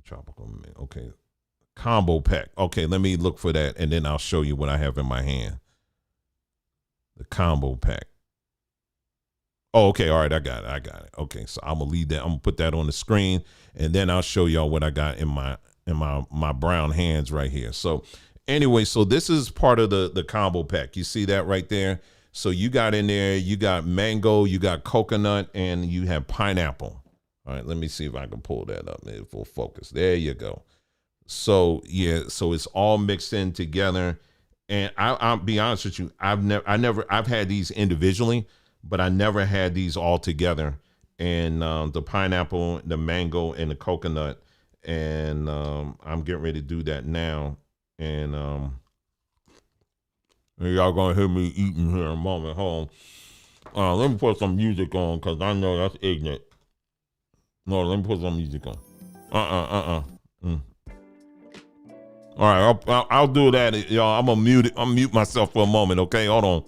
tropical, okay, combo pack. Okay, let me look for that, and then I'll show you what I have in my hand. The combo pack. Oh, okay, all right, I got it. Okay, so I'm gonna leave that. I'm gonna put that on the screen, and then I'll show y'all what I got in my brown hands right here. So anyway, so this is part of the combo pack. You see that right there? So you got in there, you got mango, you got coconut, and you have pineapple. All right, let me see if I can pull that up. Maybe full focus. There you go. So yeah, so it's all mixed in together, and I'll be honest with you, I've had these individually, but I never had these all together. And the pineapple, the mango, and the coconut, and I'm getting ready to do that now. And y'all gonna hear me eating here in a moment. Hold on, let me put some music on because I know that's ignorant. No, let me put some music on. All right, I'll do that, y'all. I'm gonna mute myself for a moment, okay? Hold on.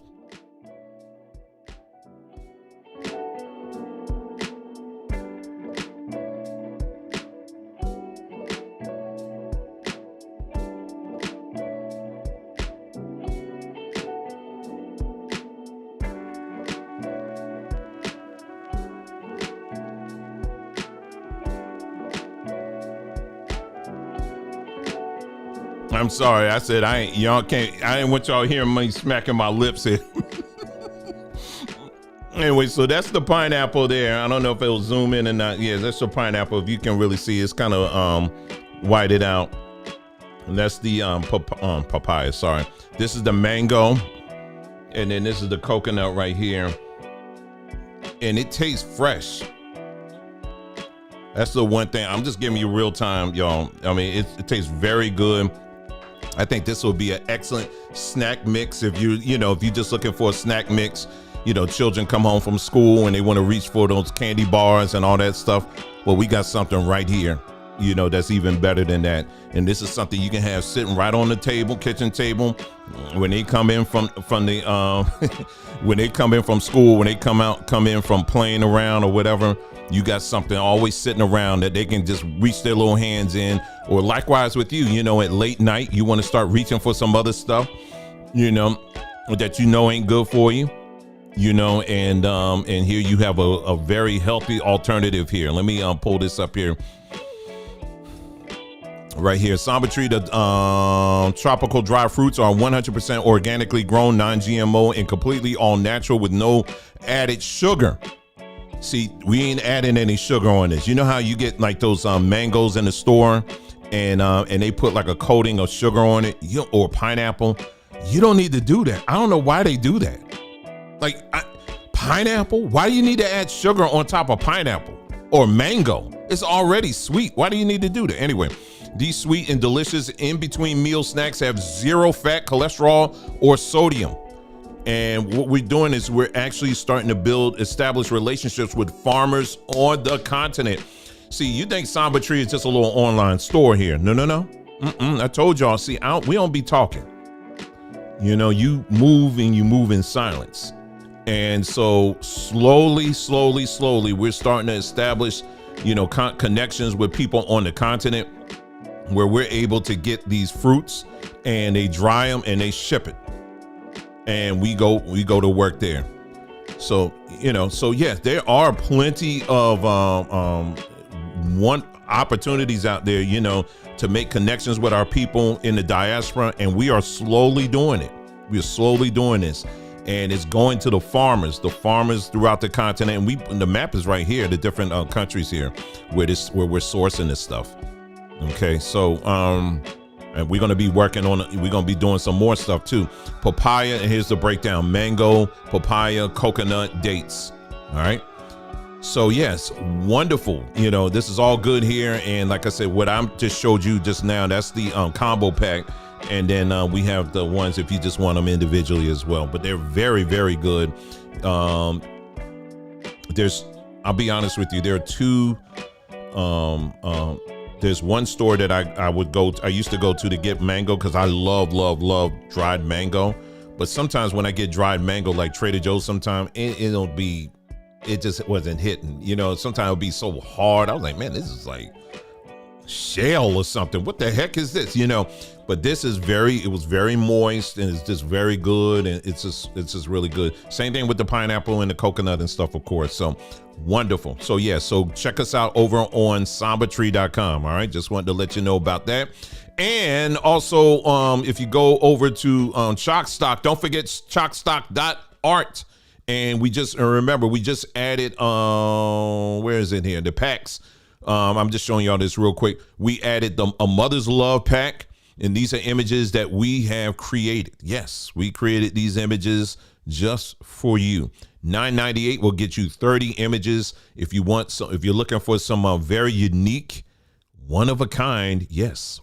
I'm sorry. I said I didn't want y'all hearing me smacking my lips here. Anyway, so that's the pineapple there. I don't know if it'll zoom in or not. Yeah, that's the pineapple. If you can really see, it's kind of whited out. And that's the papaya. Sorry. This is the mango, and then this is the coconut right here. And it tastes fresh. That's the one thing. I'm just giving you real time, y'all. I mean, it tastes very good. I think this will be an excellent snack mix if you're just looking for a snack mix. You know, children come home from school and they want to reach for those candy bars and all that stuff. Well, we got something right here, you know, that's even better than that. And this is something you can have sitting right on the table, kitchen table, when they come in from the when they come in from school, when they come in from playing around or whatever. You got something always sitting around that they can just reach their little hands in. Or likewise with you, you know, at late night, you want to start reaching for some other stuff, you know, that you know ain't good for you, you know, and here you have a very healthy alternative here. Let me pull this up here. Right here, Sombatry, the tropical dry fruits are 100% organically grown, non-GMO, and completely all natural with no added sugar. See, we ain't adding any sugar on this. You know how you get like those mangoes in the store, and they put like a coating of sugar on it, or pineapple. You don't need to do that. I don't know why they do that. Like pineapple, why do you need to add sugar on top of pineapple or mango? It's already sweet. Why do you need to do that? Anyway, these sweet and delicious in-between meal snacks have zero fat, cholesterol, or sodium. And what we're doing is we're actually starting to establish relationships with farmers on the continent. See, you think Sombatry is just a little online store here. No. I told y'all, see, we don't be talking. You know, you move in silence. And so slowly, we're starting to establish, connections with people on the continent where we're able to get these fruits and they dry them and they ship it. And we go to work there. So, yes, there are plenty of opportunities out there, to make connections with our people in the diaspora, and we are slowly doing it. We are slowly doing this, and it's going to the farmers throughout the continent. And the map is right here, the different countries here where we're sourcing this stuff. Okay, so and we're going to be working on it. We're going to be doing some more stuff too. Papaya, and here's the breakdown: mango, papaya, coconut, dates. All right. So yes, wonderful. This is all good here. And like I said, what I just showed you just now, that's the combo pack. And then we have the ones if you just want them individually as well. But they're very, very good. I'll be honest with you, there are two. There's one store that I used to go to get mango because I love dried mango. But sometimes when I get dried mango, like Trader Joe's, sometimes it just wasn't hitting. Sometimes it'll be so hard. I was like, man, this is like shell or something. What the heck is this? But this is it was very moist, and it's just very good, and it's just really good. Same thing with the pineapple and the coconut and stuff, of course. So wonderful. So yeah, so check us out over on sombatry.com. All right, just wanted to let you know about that. And also, if you go over to Chalkstock, don't forget chalkstock.art. And we just added, where is it here? The packs. I'm just showing y'all this real quick. We added a Mother's Love pack, and these are images that we have created. Yes, we created these images just for you. $9.98 will get you 30 images. If you're looking for some very unique, one of a kind images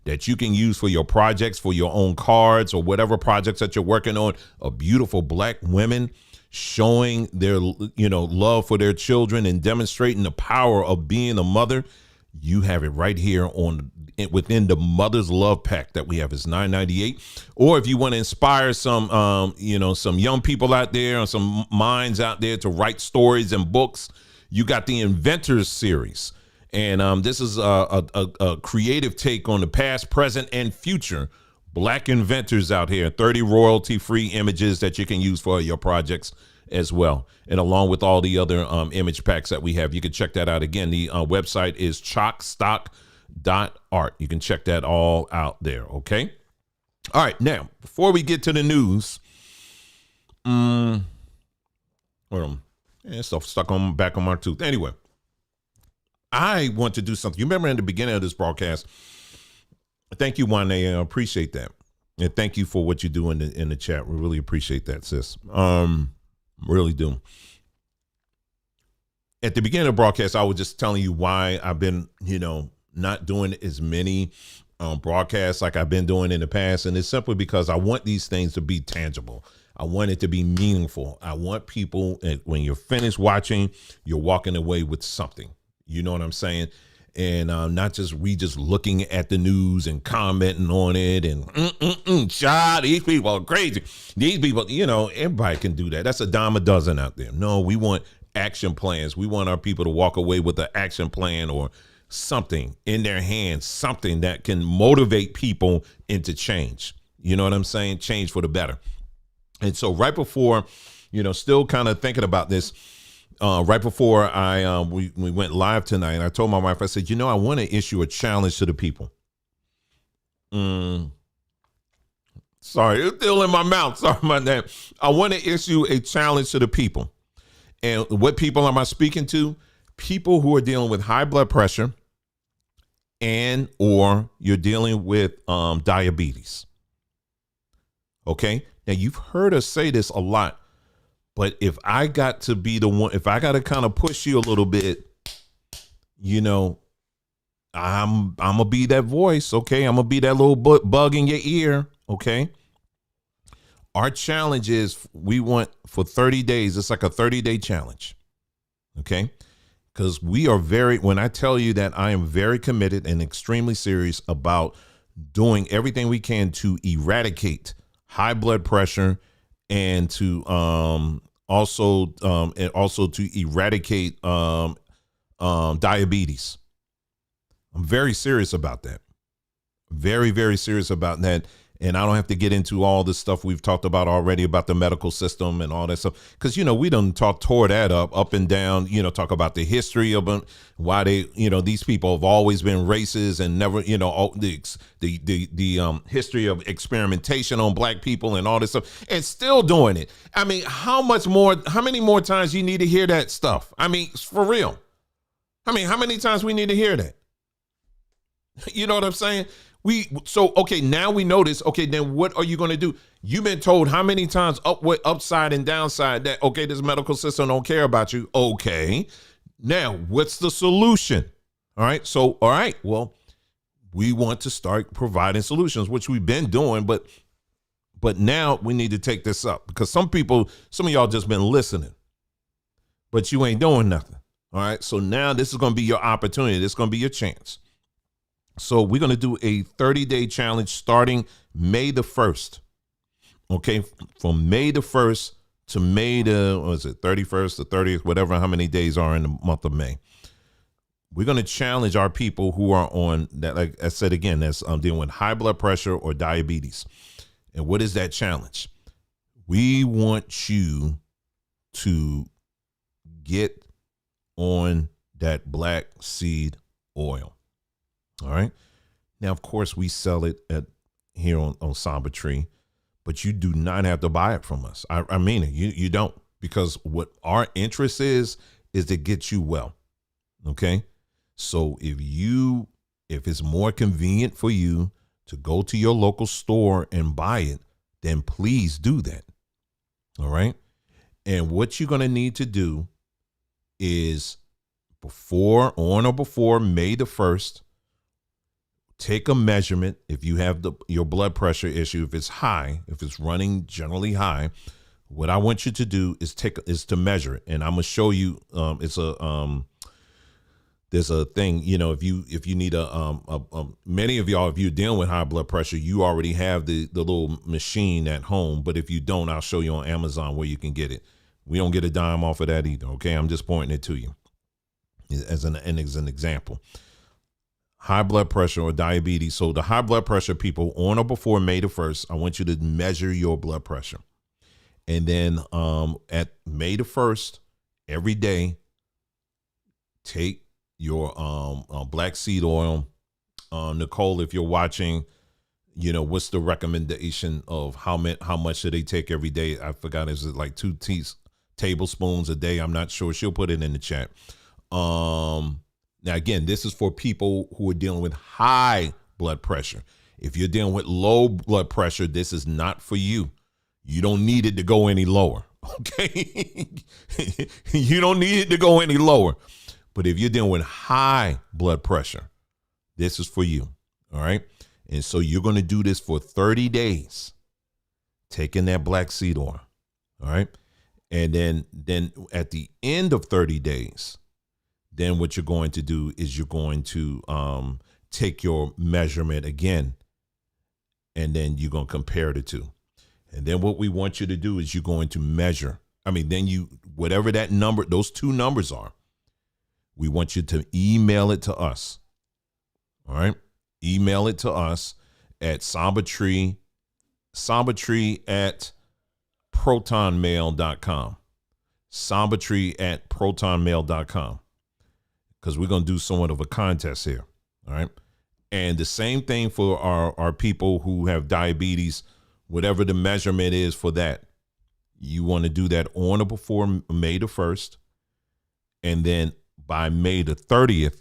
that you can use for your projects, for your own cards, or whatever projects that you're working on. A beautiful black women showing their, love for their children and demonstrating the power of being a mother. You have it right here within the Mother's Love pack that we have. Is $9.98. Or if you want to inspire some young people out there or some minds out there to write stories and books, you got the Inventors series. And this is a creative take on the past, present, and future Black inventors out here. 30 royalty-free images that you can use for your projects as well. And along with all the other image packs that we have, you can check that out. Again, the website is chalkstock.art. You can check that all out there, okay? All right, now, before we get to the news, stuff stuck back on my tooth. Anyway, I want to do something. You remember in the beginning of this broadcast, thank you, Juan. I appreciate that. And thank you for what you do in the chat. We really appreciate that, sis. Really do. At the beginning of the broadcast, I was just telling you why I've been, not doing as many broadcasts like I've been doing in the past. And it's simply because I want these things to be tangible. I want it to be meaningful. I want people, when you're finished watching, you're walking away with something. You know what I'm saying? And not just looking at the news and commenting on it and child, these people are crazy. These people, everybody can do that. That's a dime a dozen out there. No, we want action plans. We want our people to walk away with an action plan or something in their hands, something that can motivate people into change. You know what I'm saying? Change for the better. And so right before, still kind of thinking about this, right before we went live tonight, and I told my wife, I said, I want to issue a challenge to the people. Sorry, it's still in my mouth. Sorry about that. I want to issue a challenge to the people. And what people am I speaking to? People who are dealing with high blood pressure or you're dealing with diabetes. Okay? Now, you've heard us say this a lot. But if I got to be the one, if I got to kind of push you a little bit, I'm going to be that voice. Okay. I'm going to be that little bug in your ear. Okay. our challenge is we want for 30 days. It's like a 30-day challenge. Okay. Because we are when I tell you that I am very committed and extremely serious about doing everything we can to eradicate high blood pressure and to also to eradicate diabetes. I'm very serious about that. Very, very serious about that. And I don't have to get into all the stuff we've talked about already about the medical system and all that stuff. Because, we done tore that up and down, talk about the history of them, why they, these people have always been racist and never, the history of experimentation on black people and all this stuff and still doing it. I mean, how many more times you need to hear that stuff? I mean, for real. I mean, how many times we need to hear that? You know what I'm saying? Okay, now we know this. Okay, then what are you going to do? You've been told how many times upside and downside that, okay, this medical system don't care about you. Okay, now what's the solution? All right, well, we want to start providing solutions, which we've been doing, but now we need to take this up because some of y'all just been listening, but you ain't doing nothing. All right, so now this is going to be your opportunity. This is going to be your chance. So we're going to do a 30-day challenge starting May the 1st. Okay, from May the 1st to May the, 31st or 30th, whatever, how many days are in the month of May. We're going to challenge our people who are on that, like I said again, that's dealing with high blood pressure or diabetes. And what is that challenge? We want you to get on that black seed oil. All right. Now, of course, we sell it here on Sombatry, but you do not have to buy it from us. I mean it. You don't, because what our interest is to get you well. Okay. So if it's more convenient for you to go to your local store and buy it, then please do that. All right. And what you're going to need to do is on or before May the 1st, take a measurement. If you have your blood pressure issue, if it's high, if it's running generally high, what I want you to do is to measure it. And I'm gonna show you. There's a thing. If you need many of y'all, if you're dealing with high blood pressure, you already have the little machine at home. But if you don't, I'll show you on Amazon where you can get it. We don't get a dime off of that either. Okay, I'm just pointing it to you as an example. High blood pressure or diabetes. So the high blood pressure people, on or before May the 1st, I want you to measure your blood pressure. And then at May the 1st, every day, take your black seed oil. Nicole, if you're watching, what's the recommendation of how much should they take every day? I forgot. Is it like 2 tablespoons a day? I'm not sure. She'll put it in the chat. Now, again, this is for people who are dealing with high blood pressure. If you're dealing with low blood pressure, this is not for you. You don't need it to go any lower. Okay. You don't need it to go any lower. But if you're dealing with high blood pressure, this is for you. All right. And so you're going to do this for 30 days, taking that black seed oil. All right. And then at the end of 30 days, then what you're going to do is you're going to take your measurement again, and then you're going to compare the two. And then what we want you to do is you're going to measure. Whatever that number, those two numbers are, we want you to email it to us. All right. Email it to us at Sombatry at protonmail.com. Sombatry@protonmail.com. Because we're going to do somewhat of a contest here. All right. And the same thing for our people who have diabetes, whatever the measurement is for that. You want to do that on or before May the 1st. And then by May the 30th,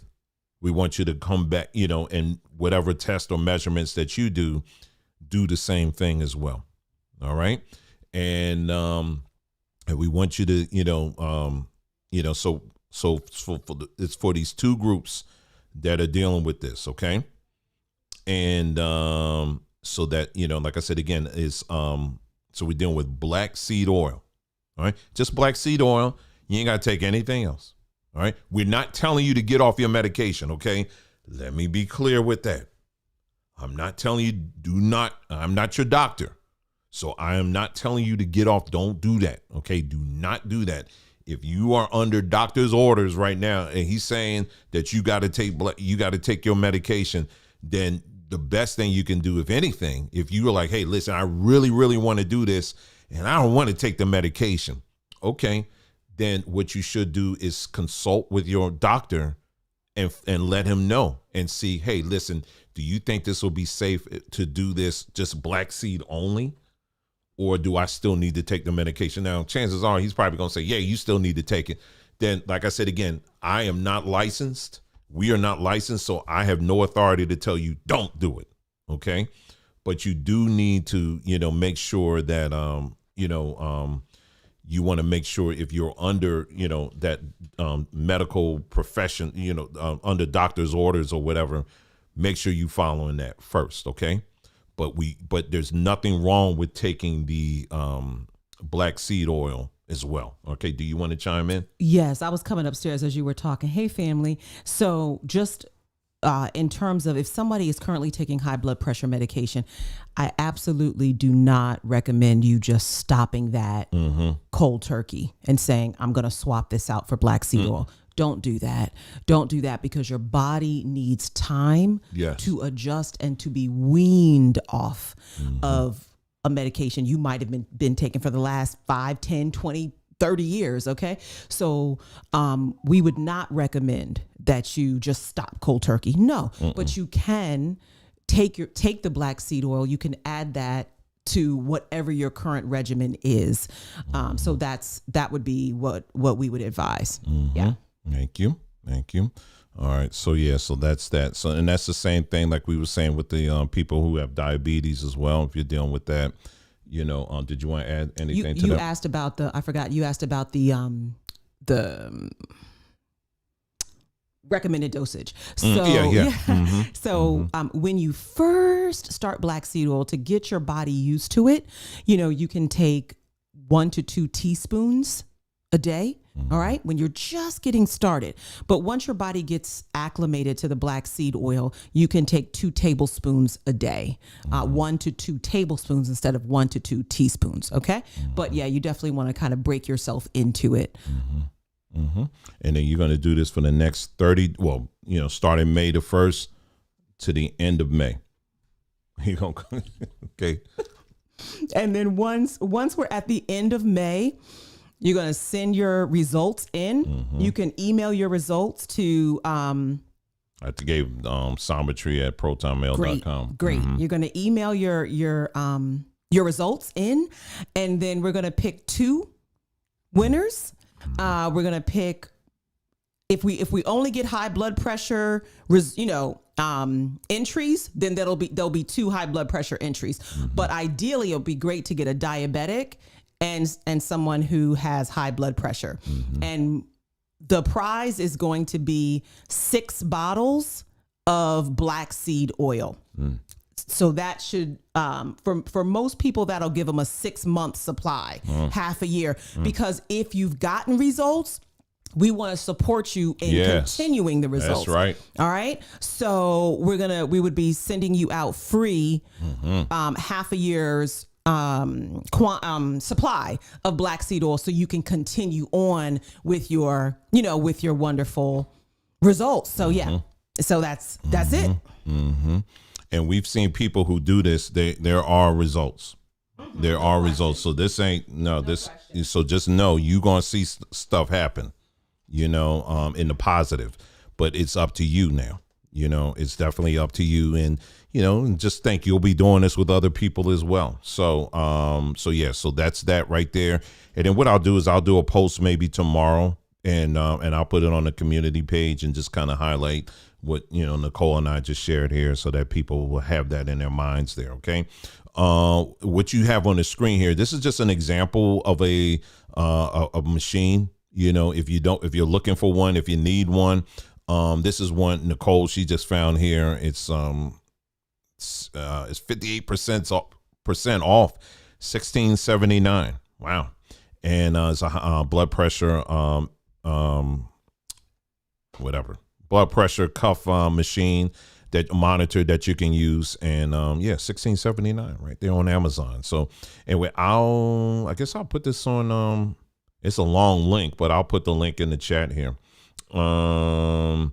we want you to come back, and whatever test or measurements that you do the same thing as well. All right. And we want you to, it's for these two groups that are dealing with this. Okay. And so that, like I said, again, is So we're dealing with black seed oil. All right. Just black seed oil. You ain't got to take anything else. All right. We're not telling you to get off your medication. Okay. Let me be clear with that. I'm not telling you, I'm not your doctor. So I am not telling you to get off. Don't do that. Okay. Do not do that. If you are under doctor's orders right now and he's saying that you got to take your medication, then the best thing you can do, if anything, if you were like, hey, listen, I really, really want to do this and I don't want to take the medication. Okay. Then what you should do is consult with your doctor and let him know and see, hey, listen, do you think this will be safe to do this just black seed only? Or do I still need to take the medication? Now, chances are he's probably going to say, yeah, you still need to take it. Then, like I said, again, I am not licensed. We are not licensed. So I have no authority to tell you don't do it. Okay. But you do need to, make sure that, you want to make sure if you're under, that medical profession, under doctor's orders or whatever, make sure you following that first. Okay. But there's nothing wrong with taking the black seed oil as well. Okay. Do you want to chime in? Yes. I was coming upstairs as you were talking. Hey, family. So just in terms of if somebody is currently taking high blood pressure medication, I absolutely do not recommend you just stopping that cold turkey and saying, I'm going to swap this out for black seed oil. Don't do that. Don't do that because your body needs time to adjust and to be weaned off of a medication you might have been taking for the last 5, 10, 20, 30 years. Okay. So we would not recommend that you just stop cold turkey. No, but you can take the black seed oil. You can add that to whatever your current regimen is. So that would be what we would advise. Yeah. Thank you. All right. So so that's that. So, and that's the same thing like we were saying with the people who have diabetes as well. If you're dealing with that, did you want to add anything to that? You asked about you asked about the recommended dosage. So So when you first start black seed oil, to get your body used to it, you can take 1 to 2 teaspoons a day. All right. When you're just getting started. But once your body gets acclimated to the black seed oil, you can take 2 tablespoons a day, 1 to 2 tablespoons instead of 1 to 2 teaspoons. OK, but yeah, you definitely want to kind of break yourself into it. And then you're going to do this for the next 30. Well, starting May the 1st to the end of May. You going to OK. And then once we're at the end of May, you're going to send your results in. You can email your results to I gave Sombatry at protonmail.com. Great. You're going to email your results in, and then we're going to pick 2 winners. We're going to pick if we only get high blood pressure, entries, then there'll be 2 high blood pressure entries. But ideally, it'll be great to get a diabetic and someone who has high blood pressure. And the prize is going to be 6 bottles of black seed oil. So that should, for most people, that'll give them a 6-month supply, half a year. Because if you've gotten results, we want to support you in continuing the results. That's right. All right. So we would be sending you out free, half a year's supply of black seed oil, so you can continue on with your wonderful results. So so that's it. And we've seen people who do this. There are results. There are results. So this ain't so just know you're gonna see stuff happen. In the positive, but it's up to you now. It's definitely up to you, and just think you'll be doing this with other people as well. So that's that right there. And then what I'll do is I'll do a post maybe tomorrow, and I'll put it on the community page and just kind of highlight what Nicole and I just shared here, so that people will have that in their minds there. Okay. What you have on the screen here, this is just an example of a machine. If you're looking for one, if you need one, this is one Nicole, she just found here. It's 58% off. 1679. Wow. And it's a blood pressure, whatever, blood pressure cuff machine that monitor that you can use. And yeah, 1679 right there on Amazon. So anyway, I guess I'll put this on, it's a long link, but I'll put the link in the chat here. I'm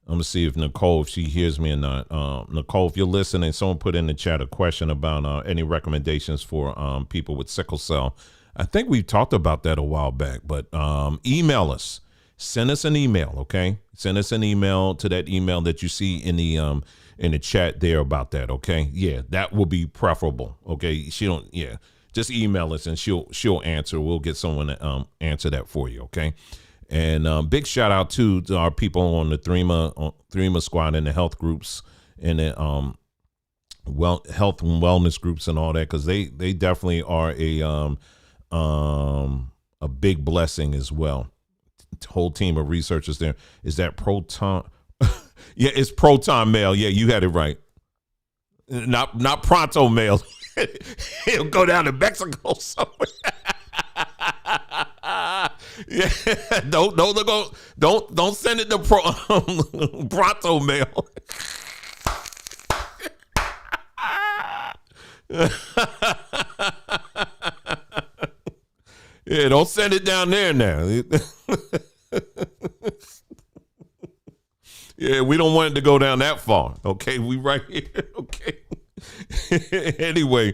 gonna see if Nicole, if she hears me or not. Nicole, if you're listening, someone put in the chat a question about any recommendations for people with sickle cell. I think we talked about that a while back, but email us. Send us an email, okay? Send us an email to that email that you see in the chat there about that, okay? Yeah, that will be preferable, okay? Just email us and she'll answer. We'll get someone to answer that for you, okay? And big shout out to our people on the Threema squad and the health groups and the health and wellness groups and all that, because they definitely are a big blessing as well. Whole team of researchers there. Is that Proton? Yeah, it's Proton Mail. Yeah, you had it right. Not Pronto Mail. He'll go down to Mexico somewhere. Yeah, don't send it to Pronto Mail. Yeah, don't send it down there now. Yeah, we don't want it to go down that far. Okay, we right here. Okay. Anyway,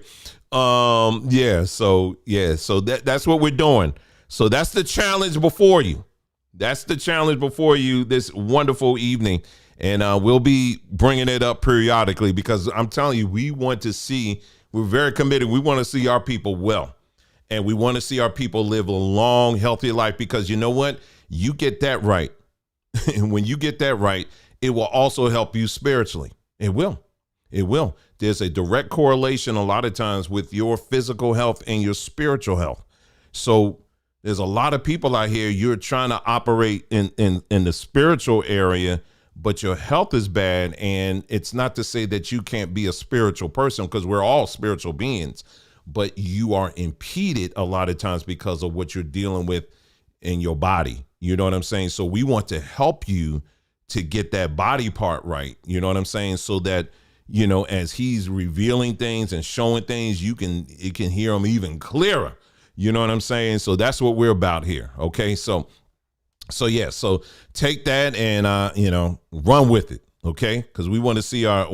so that's what we're doing. So that's the challenge before you. That's the challenge before you this wonderful evening. And we'll be bringing it up periodically, because I'm telling you, we're very committed. We want to see our people well. And we want to see our people live a long, healthy life, because you know what? You get that right. And when you get that right, it will also help you spiritually. It will. It will. There's a direct correlation a lot of times with your physical health and your spiritual health. So there's a lot of people out here, you're trying to operate in the spiritual area, but your health is bad. And it's not to say that you can't be a spiritual person, because we're all spiritual beings, but you are impeded a lot of times because of what you're dealing with in your body. You know what I'm saying? So we want to help you to get that body part right. You know what I'm saying? So that, you know, as he's revealing things and showing things, you can hear them even clearer. You know what I'm saying? So that's what we're about here. Okay. So yeah, so take that and, run with it. Okay. Cause we want to see our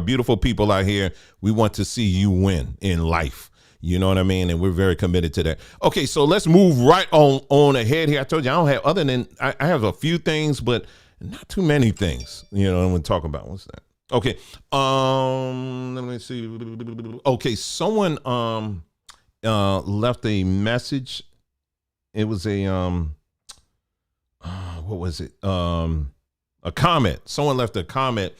beautiful people out here. We want to see you win in life. You know what I mean? And we're very committed to that. Okay. So let's move right on ahead here. I told you I don't have, other than I have a few things, but not too many things, I'm going to talk about. What's that? Okay. Let me see. Okay. Someone, left a message. It was a what was it? A comment. Someone left a comment,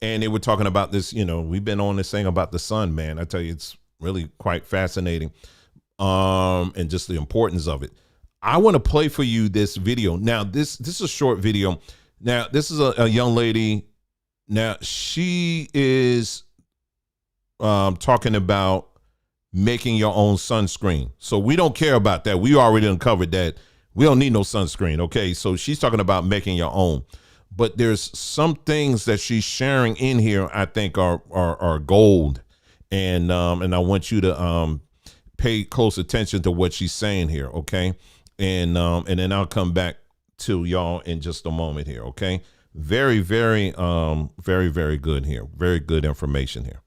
and they were talking about this. We've been on this thing about the sun, man. I tell you, it's really quite fascinating, and just the importance of it. I want to play for you this video. Now, this is a short video. Now, this is a young lady. Now, she is talking about making your own sunscreen. So we don't care about that. We already uncovered that. We don't need no sunscreen. Okay. So she's talking about making your own, but there's some things that she's sharing in here I think are gold. And I want you to pay close attention to what she's saying here. Okay. And then I'll come back to y'all in just a moment here. Okay. Very, very, very, very good here. Very good information here.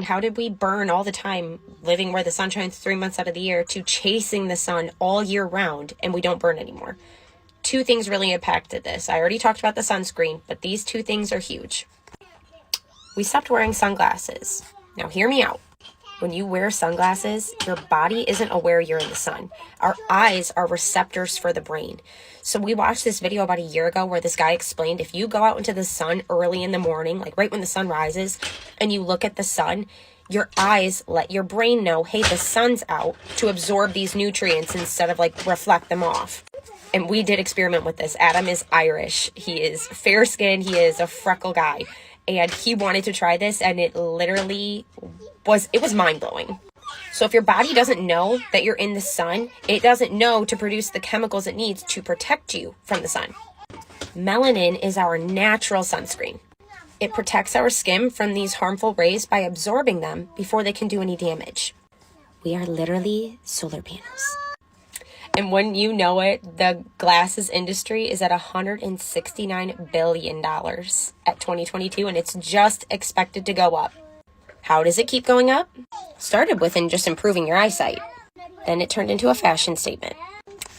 How did we burn all the time living where the sun shines 3 months out of the year to chasing the sun all year round, and we don't burn anymore? Two things really impacted this. I already talked about the sunscreen, but these two things are huge. We stopped wearing sunglasses. Now hear me out. When you wear sunglasses, your body isn't aware you're in the sun. Our eyes are receptors for the brain. So we watched this video about a year ago where this guy explained if you go out into the sun early in the morning, like right when the sun rises, and you look at the sun, your eyes let your brain know, hey, the sun's out, to absorb these nutrients instead of like reflect them off. And we did experiment with this. Adam is Irish. He is fair-skinned. He is a freckle guy. And he wanted to try this, and it literally was mind-blowing. So if your body doesn't know that you're in the sun, it doesn't know to produce the chemicals it needs to protect you from the sun. Melanin is our natural sunscreen. It protects our skin from these harmful rays by absorbing them before they can do any damage. We are literally solar panels. And when you know it, the glasses industry is at $169 billion at 2022, and it's just expected to go up. How does it keep going up? Started within just improving your eyesight. Then it turned into a fashion statement.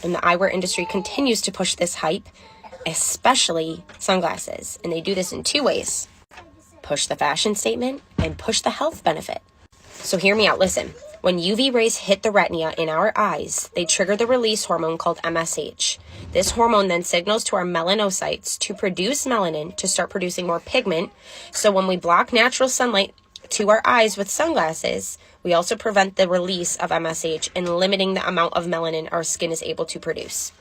And the eyewear industry continues to push this hype, especially sunglasses. And they do this in two ways. Push the fashion statement and push the health benefit. So hear me out, listen. When UV rays hit the retina in our eyes, they trigger the release hormone called MSH. This hormone then signals to our melanocytes to produce melanin to start producing more pigment. So when we block natural sunlight to our eyes with sunglasses, we also prevent the release of MSH and limiting the amount of melanin our skin is able to produce.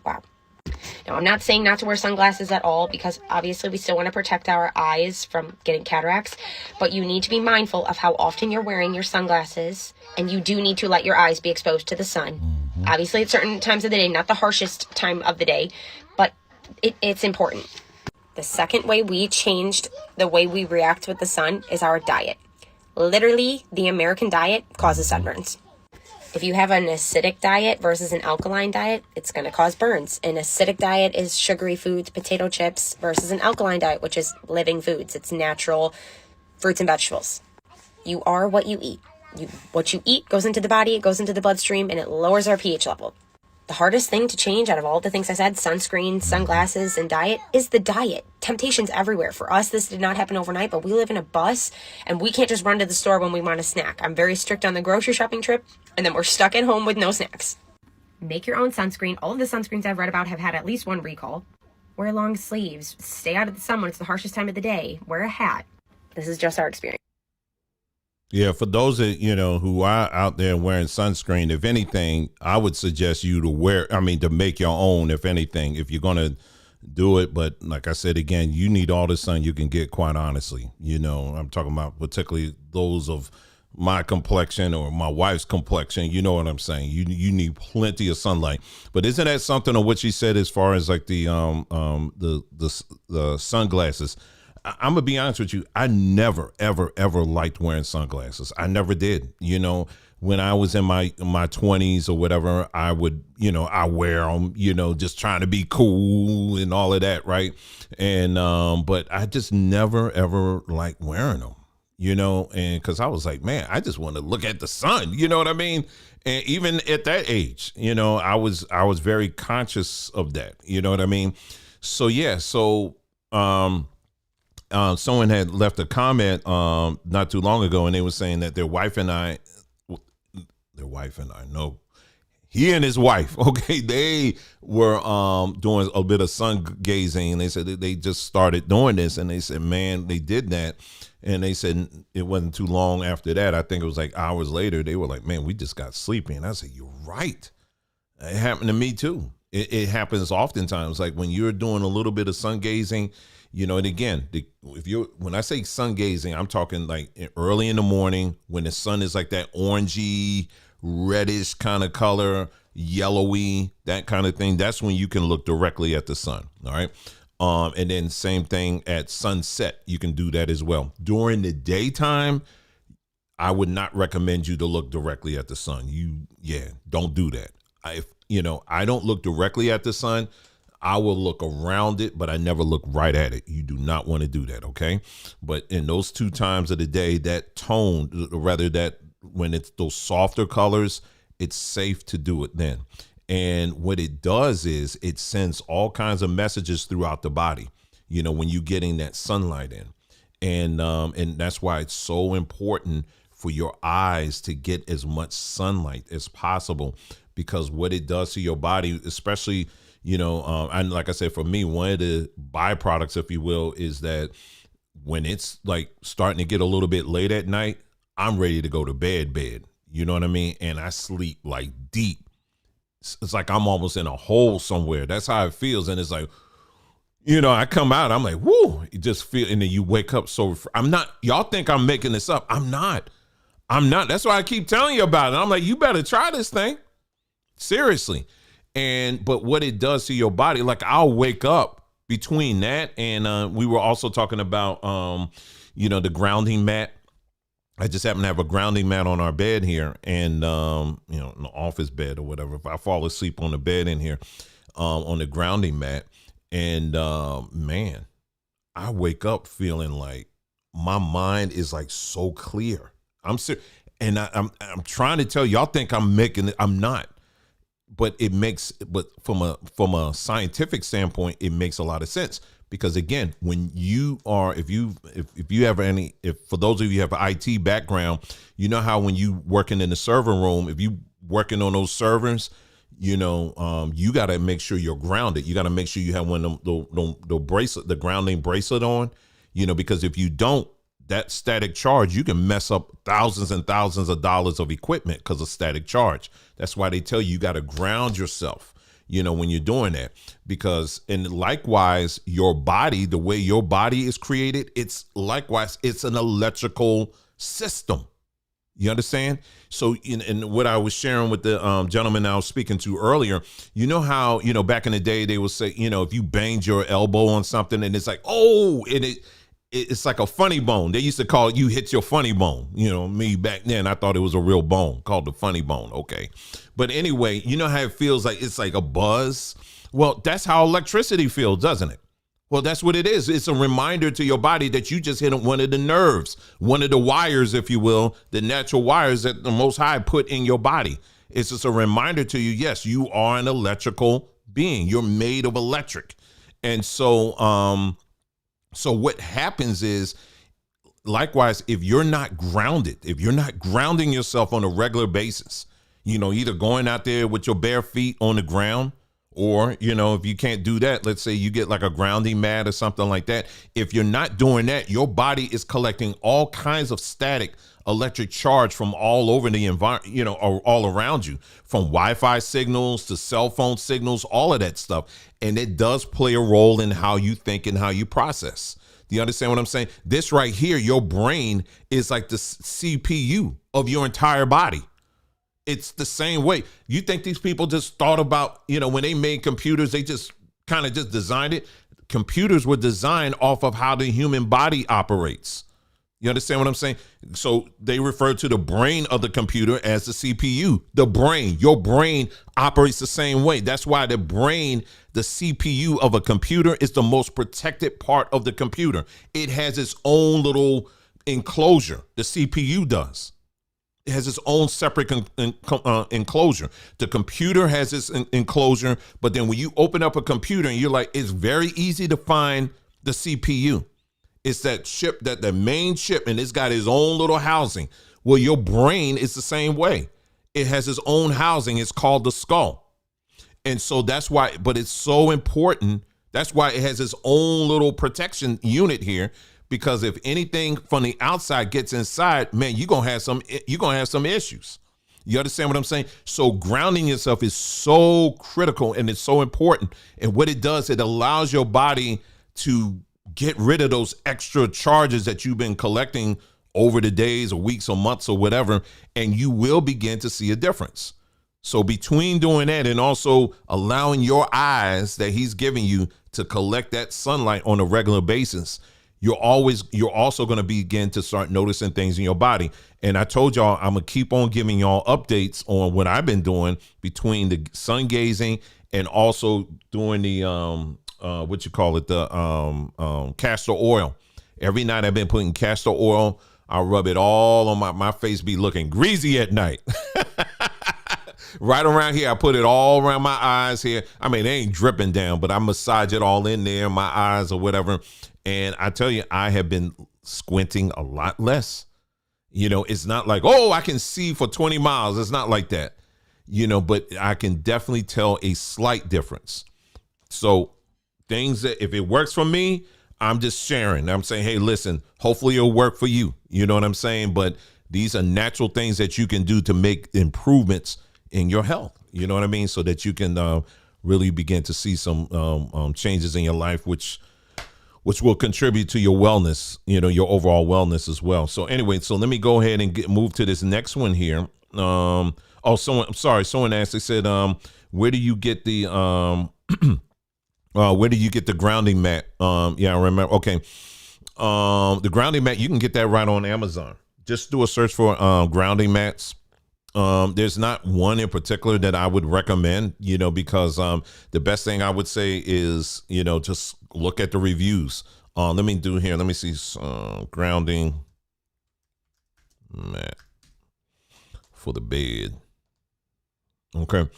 Wow. Now, I'm not saying not to wear sunglasses at all, because obviously we still want to protect our eyes from getting cataracts, but you need to be mindful of how often you're wearing your sunglasses, and you do need to let your eyes be exposed to the sun. Obviously at certain times of the day, not the harshest time of the day, but it's important. The second way we changed the way we react with the sun is our diet. Literally, the American diet causes sunburns. If you have an acidic diet versus an alkaline diet, it's going to cause burns. An acidic diet is sugary foods, potato chips, versus an alkaline diet, which is living foods. It's natural fruits and vegetables. You are what you eat. What you eat goes into the body, it goes into the bloodstream, and it lowers our pH level. The hardest thing to change out of all the things I said, sunscreen, sunglasses, and diet, is the diet. Temptation's everywhere. For us, this did not happen overnight, but we live in a bus, and we can't just run to the store when we want a snack. I'm very strict on the grocery shopping trip, and then we're stuck at home with no snacks. Make your own sunscreen. All of the sunscreens I've read about have had at least one recall. Wear long sleeves. Stay out of the sun when it's the harshest time of the day. Wear a hat. This is just our experience. Yeah, for those that, who are out there wearing sunscreen, if anything, I would suggest you to make your own, if anything, if you're going to do it. But like I said, again, you need all the sun you can get, quite honestly. I'm talking about particularly those of my complexion or my wife's complexion. You know what I'm saying? You need plenty of sunlight. But isn't that something on what she said as far as like the sunglasses? I'm gonna be honest with you. I never, ever, ever liked wearing sunglasses. I never did. When I was in my 20s or whatever, I would, I wear them, just trying to be cool and all of that, right? And but I just never, ever liked wearing them, and because I was like, man, I just want to look at the sun. You know what I mean? And even at that age, I was very conscious of that. You know what I mean? So yeah, someone had left a comment not too long ago, and they were saying that their wife and I, no, he and his wife, okay, they were doing a bit of sun gazing, and they said that they just started doing this, and they said, man, they did that, and they said it wasn't too long after that. I think it was like hours later. They were like, man, we just got sleepy, and I said, you're right. It happened to me too. It happens oftentimes, like when you're doing a little bit of sun gazing. And again, when I say sun gazing, I'm talking like early in the morning when the sun is like that orangey, reddish kind of color, yellowy, that kind of thing. That's when you can look directly at the sun. All right. And then same thing at sunset. You can do that as well. During the daytime, I would not recommend you to look directly at the sun. Don't do that. I don't look directly at the sun. I will look around it, but I never look right at it. You do not want to do that, okay? But in those 2 times of the day, that tone, rather that when it's those softer colors, it's safe to do it then. And what it does is it sends all kinds of messages throughout the body, when you're getting that sunlight in. And that's why it's so important for your eyes to get as much sunlight as possible, because what it does to your body, especially and like I said, for me, one of the byproducts, if you will, is that when it's like starting to get a little bit late at night, I'm ready to go to bed. You know what I mean? And I sleep like deep. It's like I'm almost in a hole somewhere. That's how it feels. And it's like, I come out, I'm like, whoo, you just feel, and then you wake up. I'm not, y'all think I'm making this up. I'm not. That's why I keep telling you about it. I'm like, you better try this thing. Seriously. But what it does to your body, like I'll wake up between that and we were also talking about, the grounding mat. I just happen to have a grounding mat on our bed here and, in the office bed or whatever. If I fall asleep on the bed in here, on the grounding mat, and man, I wake up feeling like my mind is like so clear. I'm serious. And I'm trying to tell you, y'all think I'm making it. I'm not. But from a scientific standpoint, it makes a lot of sense. Because again, when you are, if you have for those of you who have an IT background, you know how when you working in the server room, if you working on those servers, you got to make sure you're grounded. You got to make sure you have one of the bracelet, the grounding bracelet on, because if you don't, that static charge, you can mess up thousands and thousands of dollars of equipment because of static charge. That's why they tell you got to ground yourself, when you're doing that, and likewise, your body, the way your body is created, it's an electrical system. You understand? So, and what I was sharing with the gentleman I was speaking to earlier, how, back in the day, they would say, if you banged your elbow on something and it's like, oh, and it's like a funny bone. They used to call it, you hit your funny bone. Me back then, I thought it was a real bone called the funny bone. Okay. But anyway, how it feels like it's like a buzz. Well, that's how electricity feels, doesn't it? Well, that's what it is. It's a reminder to your body that you just hit one of the nerves, one of the wires, if you will, the natural wires that the Most High put in your body. It's just a reminder to you, yes, you are an electrical being. You're made of electric. And so what happens is, likewise, if you're not grounded, if you're not grounding yourself on a regular basis, either going out there with your bare feet on the ground, or, if you can't do that, let's say you get like a grounding mat or something like that. If you're not doing that, your body is collecting all kinds of static electric charge from all over the environment, or all around you, from Wi-Fi signals to cell phone signals, all of that stuff. And it does play a role in how you think and how you process. Do you understand what I'm saying? This right here, your brain is like the CPU of your entire body. It's the same way. You think these people just thought about, when they made computers, they just kind of just designed it. Computers were designed off of how the human body operates. You understand what I'm saying? So they refer to the brain of the computer as the CPU. The brain, your brain operates the same way. That's why the brain, the CPU of a computer, is the most protected part of the computer. It has its own little enclosure. The CPU does. It has its own separate enclosure. The computer has its enclosure, but then when you open up a computer and you're like, it's very easy to find the CPU. It's that chip, that the main chip, and it's got its own little housing. Well, your brain is the same way. It has its own housing. It's called the skull. And so that's why, but it's so important. That's why it has its own little protection unit here. Because if anything from the outside gets inside, man, you're gonna have some issues. You understand what I'm saying? So grounding yourself is so critical and it's so important. And what it does, it allows your body to get rid of those extra charges that you've been collecting over the days or weeks or months or whatever, and you will begin to see a difference. So between doing that and also allowing your eyes that he's giving you to collect that sunlight on a regular basis, you're also going to begin to start noticing things in your body. And I told y'all, I'm going to keep on giving y'all updates on what I've been doing between the sun gazing and also doing the, the castor oil. Every night I've been putting castor oil. I rub it all on my face, be looking greasy at night. Right around here, I put it all around my eyes here. I mean, it ain't dripping down, but I massage it all in there, my eyes or whatever. And I tell you, I have been squinting a lot less. It's not like, oh, I can see for 20 miles. It's not like that, but I can definitely tell a slight difference. So things that if it works for me, I'm just sharing. I'm saying, hey, listen, hopefully it'll work for you. You know what I'm saying? But these are natural things that you can do to make improvements in your health. You know what I mean? So that you can really begin to see some changes in your life, which will contribute to your wellness, your overall wellness as well. So anyway, so let me go ahead and move to this next one here. Someone asked, they said, where do you get the grounding mat? Yeah, I remember. Okay. The grounding mat, you can get that right on Amazon. Just do a search for grounding mats. There's not one in particular that I would recommend, because the best thing I would say is, just look at the reviews. Let me see grounding mat for the bed. Okay.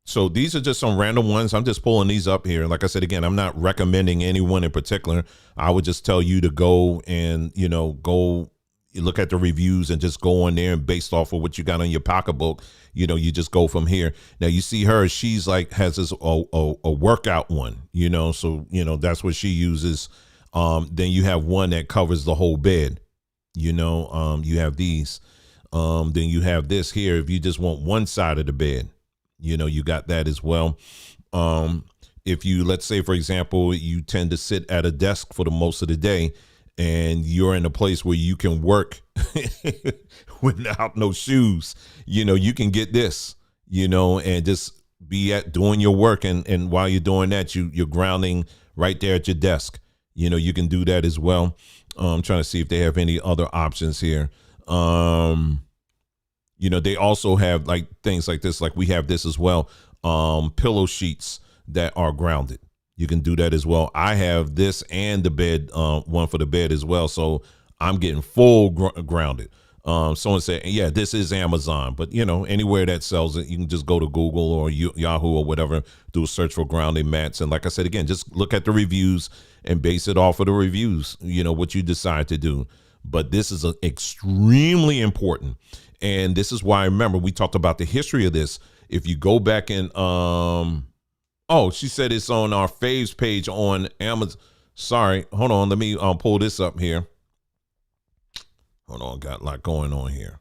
So these are just some random ones. I'm just pulling these up here. Like I said, again, I'm not recommending anyone in particular. I would just tell you to go and, go look at the reviews and just go on there, and based off of what you got on your pocketbook, you just go from here. Now you see her, she's like, has this a workout one, so, that's what she uses. Then you have one that covers the whole bed, you have these. Then you have this here. If you just want one side of the bed, you got that as well. If you, let's say, for example, you tend to sit at a desk for the most of the day, and you're in a place where you can work without no shoes, you can get this, and just be at doing your work. And while you're doing that, you're grounding right there at your desk. You can do that as well. I'm trying to see if they have any other options here. They also have like things like this, like we have this as well. Pillow sheets that are grounded. You can do that as well. I have this and the bed, one for the bed as well. So I'm getting full grounded. Someone said, yeah, this is Amazon, but anywhere that sells it, you can just go to Google or Yahoo or whatever, do a search for grounding mats. And like I said, again, just look at the reviews and base it off of the reviews, what you decide to do. But this is extremely important. And this is why, remember, we talked about the history of this. If you go back and, she said it's on our faves page on Amazon. Sorry, hold on. Let me pull this up here. Hold on, got a lot going on here.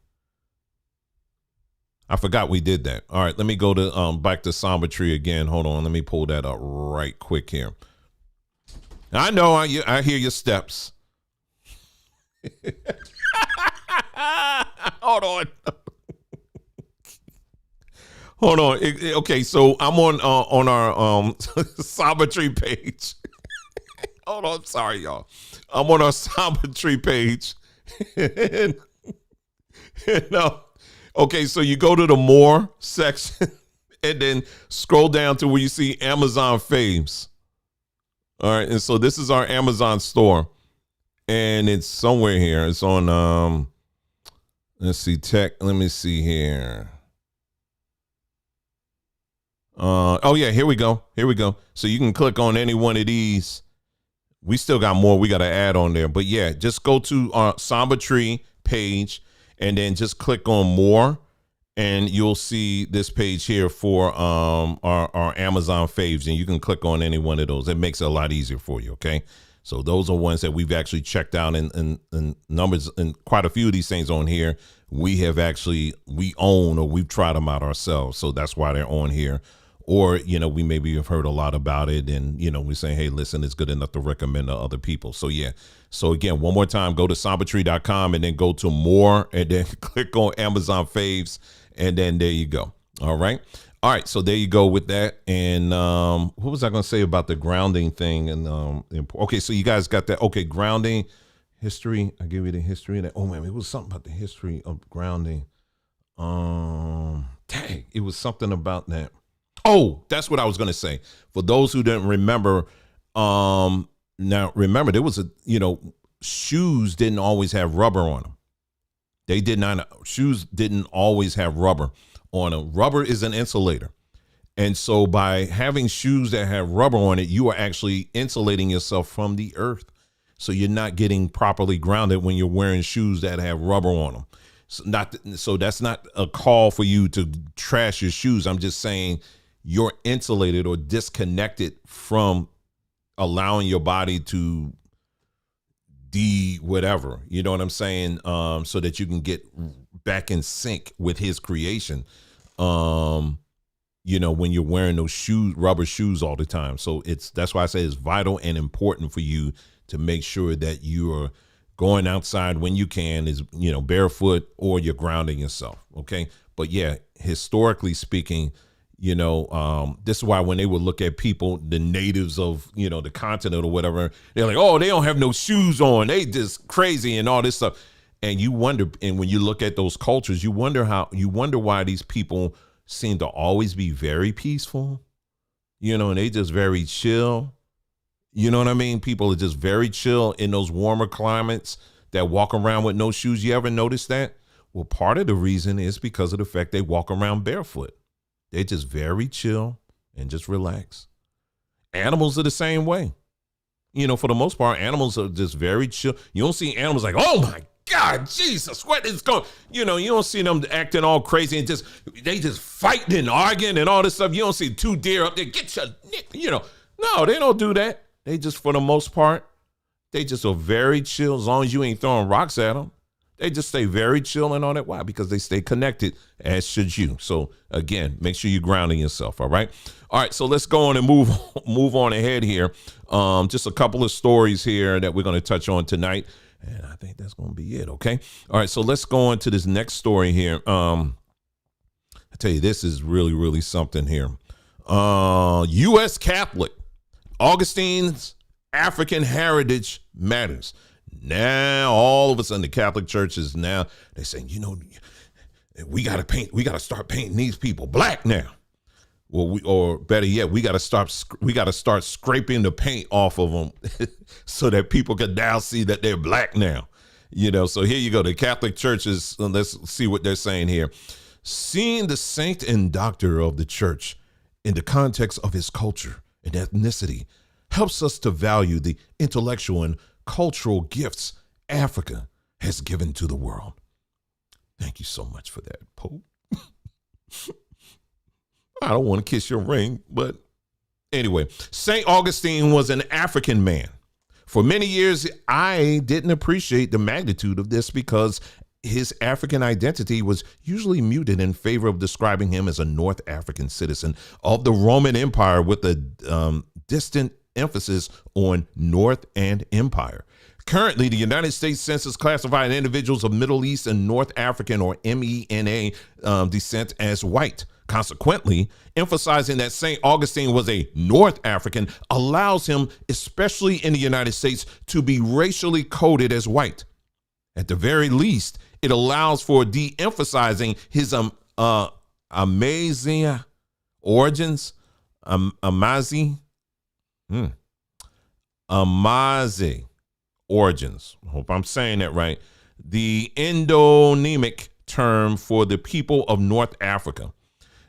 I forgot we did that. All right, let me go to back to Sombatry again. Hold on, let me pull that up right quick here. I know I hear your steps. Hold on. Hold on. Okay, so I'm on our Sombatry page. Hold on, sorry y'all. I'm on our Sombatry page. Okay, so you go to the more section and then scroll down to where you see Amazon faves. All right, and so this is our Amazon store, and it's somewhere here. It's on let's see, tech. Let me see here. Here we go. So you can click on any one of these. We still got more we got to add on there, but yeah, just go to our Sombatry page and then just click on more, and you'll see this page here for our Amazon faves, and you can click on any one of those. It makes it a lot easier for you. Okay, so those are ones that we've actually checked out, and numbers, and quite a few of these things on here we own, or we've tried them out ourselves, so that's why they're on here. Or, we maybe have heard a lot about it, and, we're saying, hey, listen, it's good enough to recommend to other people. So, yeah. So, again, one more time, go to sombatry.com and then go to more, and then click on Amazon faves, and then there you go. All right. All right. So there you go with that. And what was I going to say about the grounding thing? And okay, so you guys got that. Okay, grounding history. I gave you the history of that. Oh, man, it was something about the history of grounding. Dang, it was something about that. Oh, that's what I was going to say. For those who didn't remember, now remember, there was shoes didn't always have rubber on them. They did not. Shoes didn't always have rubber on them. Rubber is an insulator. And so by having shoes that have rubber on it, you are actually insulating yourself from the earth. So you're not getting properly grounded when you're wearing shoes that have rubber on them. So that's not a call for you to trash your shoes. I'm just saying you're insulated or disconnected from allowing your body to whatever, you know what I'm saying? So that you can get back in sync with his creation. when you're wearing those rubber shoes all the time. So that's why I say it's vital and important for you to make sure that you're going outside when you can, is, barefoot, or you're grounding yourself. Okay. But yeah, historically speaking, this is why when they would look at people, the natives of, the continent or whatever, they're like, oh, they don't have no shoes on. They just crazy and all this stuff. And you wonder, and when you look at those cultures, you wonder why these people seem to always be very peaceful, and they just very chill. You know what I mean? People are just very chill in those warmer climates that walk around with no shoes. You ever notice that? Well, part of the reason is because of the fact they walk around barefoot. They just very chill and just relax. Animals are the same way. For the most part, animals are just very chill. You don't see animals like, oh my God, Jesus, what is going? You don't see them acting all crazy and they just fighting and arguing and all this stuff. You don't see two deer up there, get your nick, No, they don't do that. They just, for the most part, they just are very chill. As long as you ain't throwing rocks at them, they just stay very chill and all that. Why? Because they stay connected, as should you. So again, make sure you're grounding yourself. All right. All right. So let's go on and move on ahead here. Just a couple of stories here that we're going to touch on tonight. And I think that's going to be it. Okay. All right. So let's go on to this next story here. I tell you, this is really, really something here. U.S. Catholic Augustine's African heritage matters. Now, all of a sudden, the Catholic Church is now, they're saying, we got to start painting these people black now. Well, or better yet, we got to start scraping the paint off of them so that people can now see that they're black now. So here you go. The Catholic Church is, let's see what they're saying here. Seeing the saint and doctor of the church in the context of his culture and ethnicity helps us to value the intellectual and cultural gifts Africa has given to the world. Thank you so much for that, Pope. I don't want to kiss your ring, but anyway, St. Augustine was an African man. For many years, I didn't appreciate the magnitude of this because his African identity was usually muted in favor of describing him as a North African citizen of the Roman Empire with a distant emphasis on North and Empire. Currently, the United States Census classified individuals of Middle East and North African, or MENA, descent as white. Consequently, emphasizing that St. Augustine was a North African allows him, especially in the United States, to be racially coded as white. At the very least, it allows for de-emphasizing his amazing origins, Amazi origins. I hope I'm saying that right. The endonymic term for the people of North Africa.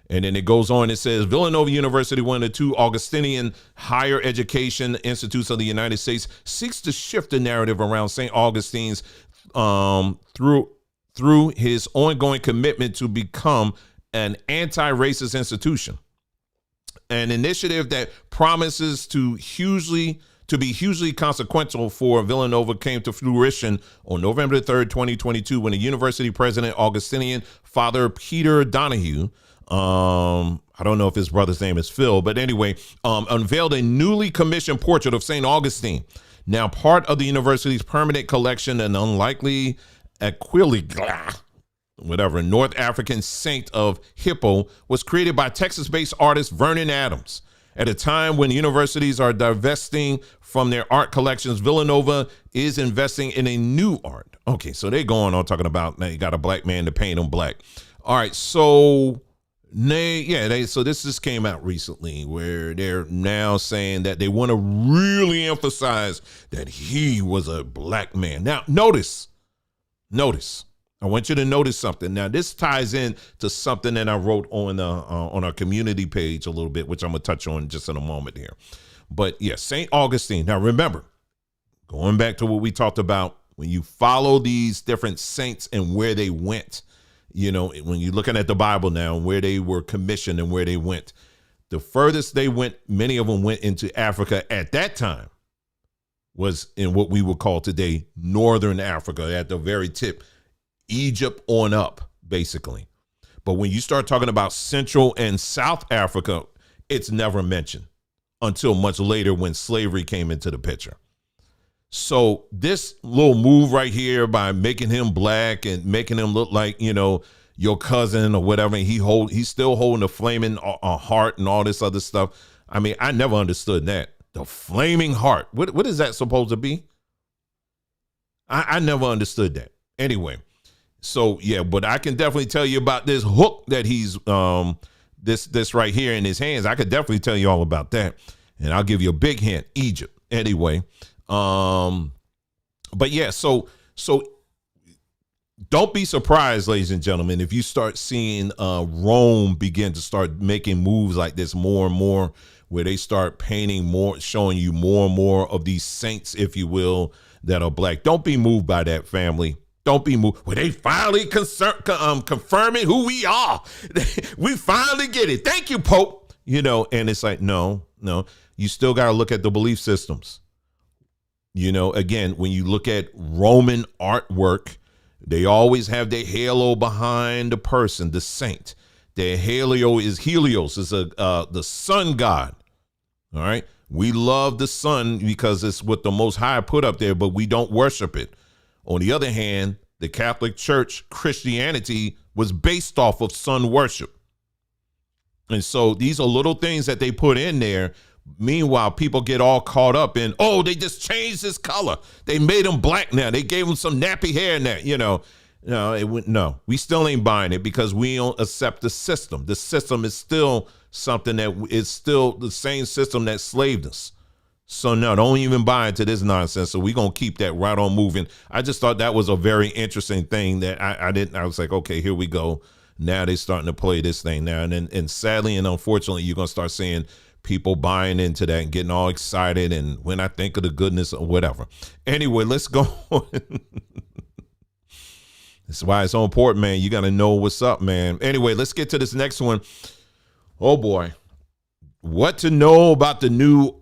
And then it goes on, it says Villanova University, one of the two Augustinian higher education institutes of the United States, seeks to shift the narrative around St. Augustine's through his ongoing commitment to become an anti-racist institution. An initiative that promises to be hugely consequential for Villanova came to fruition on November 3rd, 2022, when the university president, Augustinian Father Peter Donahue, I don't know if his brother's name is Phil, but anyway, unveiled a newly commissioned portrait of St. Augustine, now part of the university's permanent collection. An unlikely North African saint of Hippo was created by Texas-based artist Vernon Adams. At a time when universities are divesting from their art collections, Villanova is investing in a new art. Okay, so they're going on talking about, now you got a black man to paint him black. All right, so so this just came out recently where they're now saying that they want to really emphasize that he was a black man. Now, notice. I want you to notice something. Now, this ties in to something that I wrote on our community page a little bit, which I'm going to touch on just in a moment here. But yeah, St. Augustine. Now, remember, going back to what we talked about, when you follow these different saints and where they went, when you're looking at the Bible now, where they were commissioned and where they went, the furthest they went, many of them went into Africa at that time, was in what we would call today Northern Africa, at the very tip, Egypt on up, basically. But when you start talking about Central and South Africa, it's never mentioned until much later when slavery came into the picture. So this little move right here by making him black and making him look like, your cousin or whatever, and he's still holding a flaming heart and all this other stuff. I mean, I never understood that. The flaming heart. What is that supposed to be? I never understood that. Anyway, so yeah, but I can definitely tell you about this hook that he's this right here in his hands. I could definitely tell you all about that. And I'll give you a big hint, Egypt. Anyway, but yeah, so don't be surprised, ladies and gentlemen, if you start seeing Rome begin to start making moves like this more and more, where they start painting more, showing you more and more of these saints, if you will, that are black. Don't be moved by that, family. Don't be moved. Well, they finally confirming who we are. We finally get it. Thank you, Pope. And it's like, no. You still got to look at the belief systems. Again, when you look at Roman artwork, they always have their halo behind the person, the saint. Their halo is Helios, is the sun god. All right. We love the sun because it's what the Most High put up there, but we don't worship it. On the other hand, the Catholic Church, Christianity, was based off of sun worship. And so these are little things that they put in there. Meanwhile, people get all caught up in, they just changed his color. They made him black now. They gave him some nappy hair now, No, we still ain't buying it because we don't accept the system. The system is still something that is still the same system that slaved us. So no, don't even buy into this nonsense. So we're going to keep that right on moving. I just thought that was a very interesting thing that I was like, okay, here we go. Now they're starting to play this thing now. And sadly and unfortunately, you're going to start seeing people buying into that and getting all excited. And when I think of the goodness or whatever. Anyway, let's go on. That's why it's so important, man. You got to know what's up, man. Anyway, let's get to this next one. Oh, boy. What to know about the new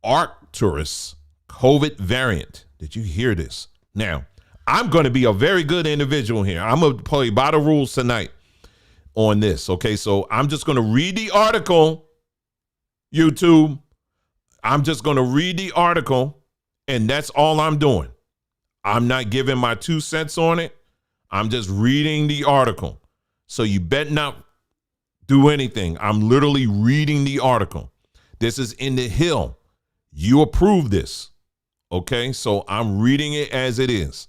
Arcturus COVID variant. Did you hear this? Now, I'm going to be a very good individual here. I'm going to play by the rules tonight on this. Okay, so I'm just going to read the article, YouTube. I'm just going to read the article, and that's all I'm doing. I'm not giving my 2 cents on it. I'm just reading the article. So you bet not do anything. I'm literally reading the article. This is in the Hill. You approve this. Okay, so I'm reading it as it is.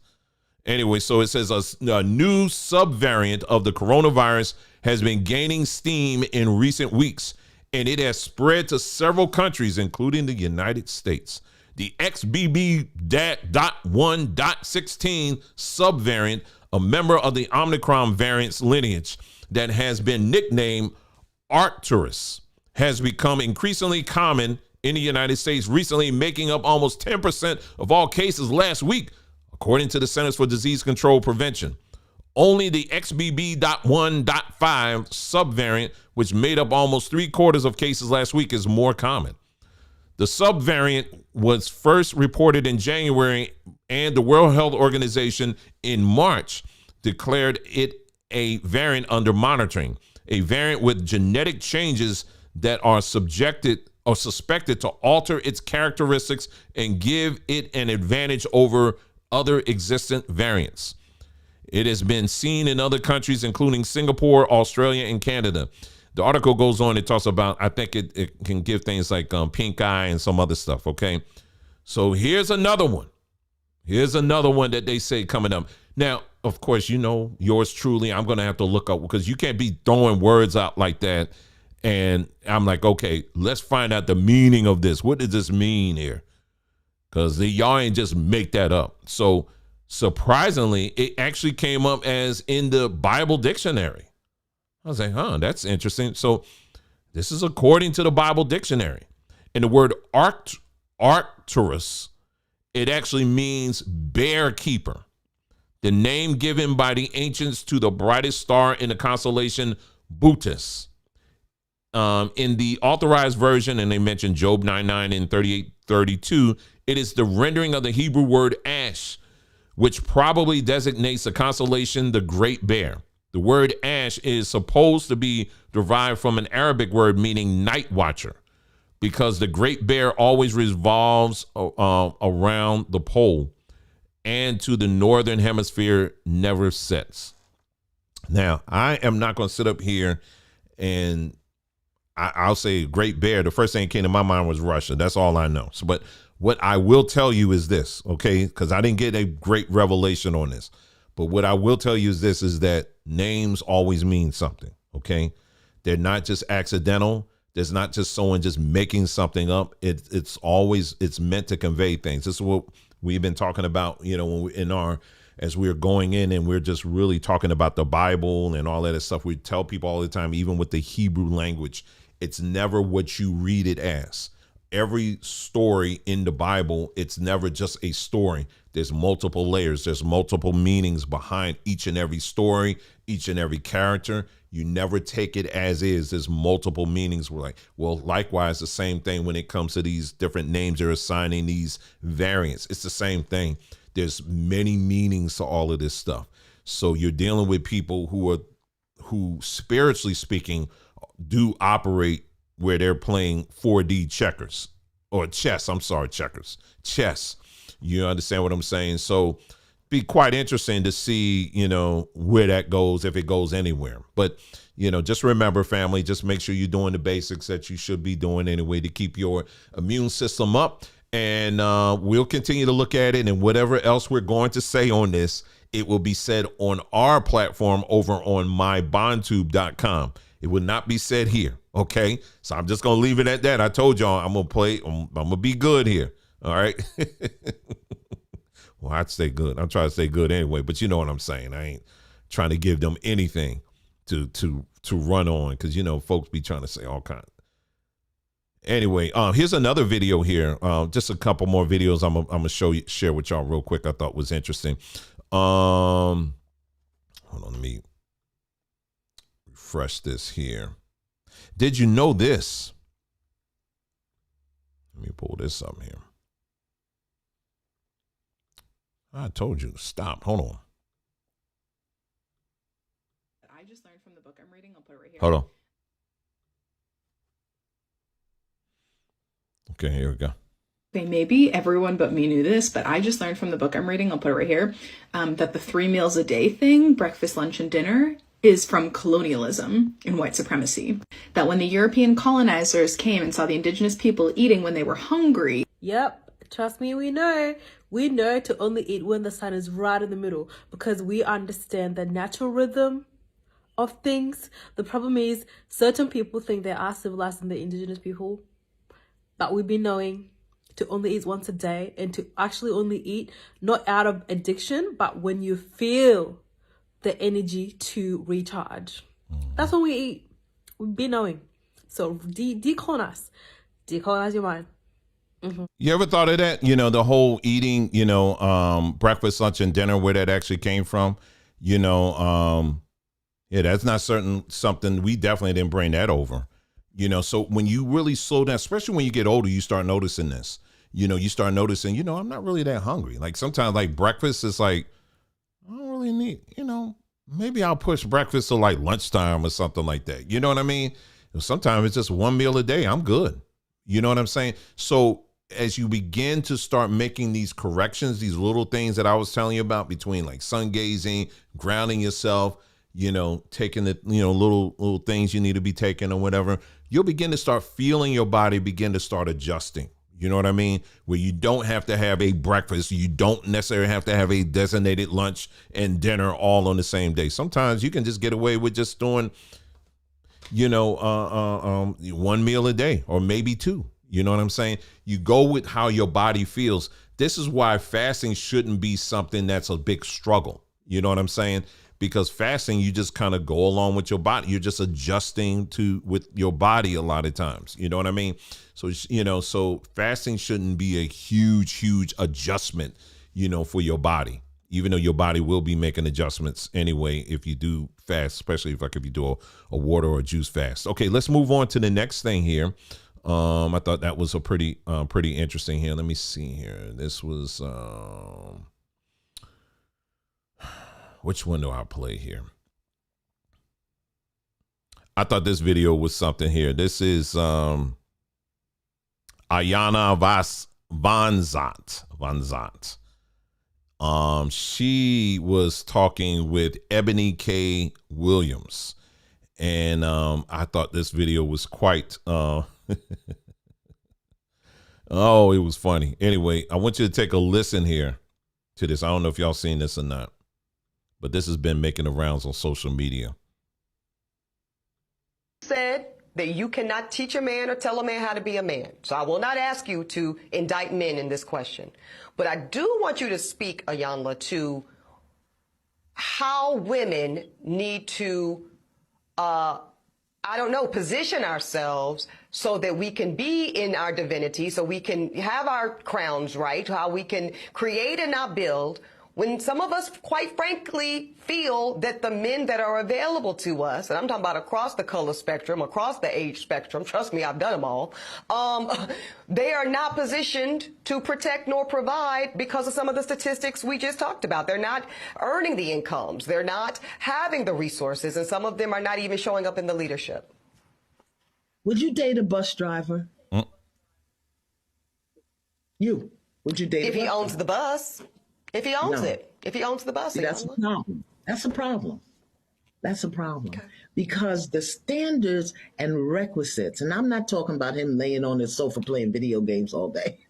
Anyway, so it says a new subvariant of the coronavirus has been gaining steam in recent weeks, and it has spread to several countries, including the United States. The XBB.1.16 subvariant, a member of the Omicron variant's lineage that has been nicknamed Arcturus, has become increasingly common in the United States, recently making up almost 10% of all cases last week, according to the Centers for Disease Control and Prevention. Only the XBB.1.5 subvariant, which made up almost 3/4 of cases last week, is more common. The subvariant was first reported in January, and the World Health Organization in March declared it a variant under monitoring, a variant with genetic changes that are subjected or suspected to alter its characteristics and give it an advantage over other existent variants. It has been seen in other countries, including Singapore, Australia, and Canada. The article goes on, it talks about, I think it can give things like pink eye and some other stuff, okay? So here's another one. Here's another one that they say coming up. Now, of course, yours truly, I'm going to have to look up because you can't be throwing words out like that. And I'm like, okay, let's find out the meaning of this. What does this mean here? Because y'all ain't just make that up. So surprisingly, it actually came up as in the Bible dictionary. I was like, that's interesting. So this is according to the Bible dictionary. And the word Arcturus, it actually means bear keeper. The name given by the ancients to the brightest star in the constellation Bootes. In the authorized version, and they mentioned Job 9:9 and 38:32, it is the rendering of the Hebrew word ash, which probably designates the constellation the Great Bear. The word ash is supposed to be derived from an Arabic word meaning night watcher, because the Great Bear always revolves around the pole and to the northern hemisphere never sets. Now, I am not going to sit up here and I'll say Great Bear. The first thing that came to my mind was Russia. That's all I know. So, but what I will tell you is this, okay? Because I didn't get a great revelation on this. But what I will tell you is this, is that names always mean something, okay? They're not just accidental. There's not just someone just making something up. It's meant to convey things. This is what we've been talking about, you know, when we as we're going in and we're just really talking about the Bible and all that stuff. We tell people all the time, even with the Hebrew language, it's never what you read it as. Every story in the Bible, it's never just a story. There's multiple layers. There's multiple meanings behind each and every story, each and every character. You never take it as is. There's multiple meanings. We're like, well, likewise, the same thing when it comes to these different names they're assigning these variants. It's the same thing. There's many meanings to all of this stuff. So you're dealing with people who spiritually speaking do operate where they're playing 4D checkers or chess. I'm sorry, checkers, chess. You understand what I'm saying? So be quite interesting to see, you know, where that goes, if it goes anywhere. But, you know, just remember, family, just make sure you're doing the basics that you should be doing anyway to keep your immune system up. And we'll continue to look at it, and whatever else we're going to say on this, it will be said on our platform over on mybondtube.com. It will not be said here. Okay. So I'm just going to leave it at that. I told y'all I'm going to be good here. All right. Well, I'd stay good. I'm trying to stay good anyway, but you know what I'm saying. I ain't trying to give them anything to run on, because, you know, folks be trying to say all kinds. Anyway, here's another video here. Just a couple more videos I'm gonna share with y'all real quick. I thought was interesting. Hold on, let me refresh this here. Did you know this? Let me pull this up here. I told you, stop. Hold on. I just learned from the book I'm reading. I'll put it right here. Hold on. Okay, here we go. Okay, maybe everyone but me knew this, but I just learned from the book I'm reading, I'll put it right here, that the 3 meals a day thing, breakfast, lunch, and dinner, is from colonialism and white supremacy. That when the European colonizers came and saw the indigenous people eating when they were hungry. Yep, trust me, we know. We know to only eat when the sun is right in the middle, because we understand the natural rhythm of things. The problem is certain people think they are civilized than the indigenous people. But we've been knowing to only eat once a day, and to actually only eat not out of addiction, but when you feel the energy to recharge. That's when we eat. We've been knowing. So decolonize your mind. Mm-hmm. You ever thought of that? You know, the whole eating, you know, breakfast, lunch, and dinner, where that actually came from. You know, yeah, that's not something we definitely didn't bring that over. You know, so when you really slow down, especially when you get older, you start noticing this. You know, you start noticing, you know, I'm not really that hungry. Like sometimes, like breakfast is like, I don't really need, you know, maybe I'll push breakfast to like lunchtime or something like that. You know what I mean? Sometimes it's just one meal a day. I'm good. You know what I'm saying? So as you begin to start making these corrections, these little things that I was telling you about between like sun gazing, grounding yourself, you know, taking the, you know, little things you need to be taking or whatever, you'll begin to start feeling your body begin to start adjusting. You know what I mean? Where you don't have to have a breakfast. You don't necessarily have to have a designated lunch and dinner all on the same day. Sometimes you can just get away with just doing, you know, one meal a day or maybe two. You know what I'm saying? You go with how your body feels. This is why fasting shouldn't be something that's a big struggle. You know what I'm saying? Because fasting, you just kind of go along with your body. You're just adjusting with your body a lot of times. You know what I mean? So, you know, so fasting shouldn't be a huge adjustment, you know, for your body, even though your body will be making adjustments anyway if you do fast, especially if you do a water or a juice fast. Okay, let's move on to the next thing here. I thought that was a pretty interesting here. Let me see here. This was which one do I play here? I thought this video was something here. This is Ayana Vanzant. She was talking with Ebony K. Williams. And I thought this video was quite oh, it was funny. Anyway, I want you to take a listen here to this. I don't know if y'all seen this or not, but this has been making the rounds on social media. Said that you cannot teach a man or tell a man how to be a man. So I will not ask you to indict men in this question. But I do want you to speak, Ayanla, to how women need to, position ourselves so that we can be in our divinity, so we can have our crowns right, how we can create and not build, when some of us, quite frankly, feel that the men that are available to us, and I'm talking about across the color spectrum, across the age spectrum, trust me, I've done them all, they are not positioned to protect nor provide because of some of the statistics we just talked about. They're not earning the incomes. They're not having the resources, and some of them are not even showing up in the leadership. Would you date a bus driver? You. Would you date if a bus he owns driver? the bus? If he owns No. it. If he owns the bus. See, that's a problem. That's a problem. That's a problem. Okay. Because the standards and requisites, and I'm not talking about him laying on his sofa playing video games all day.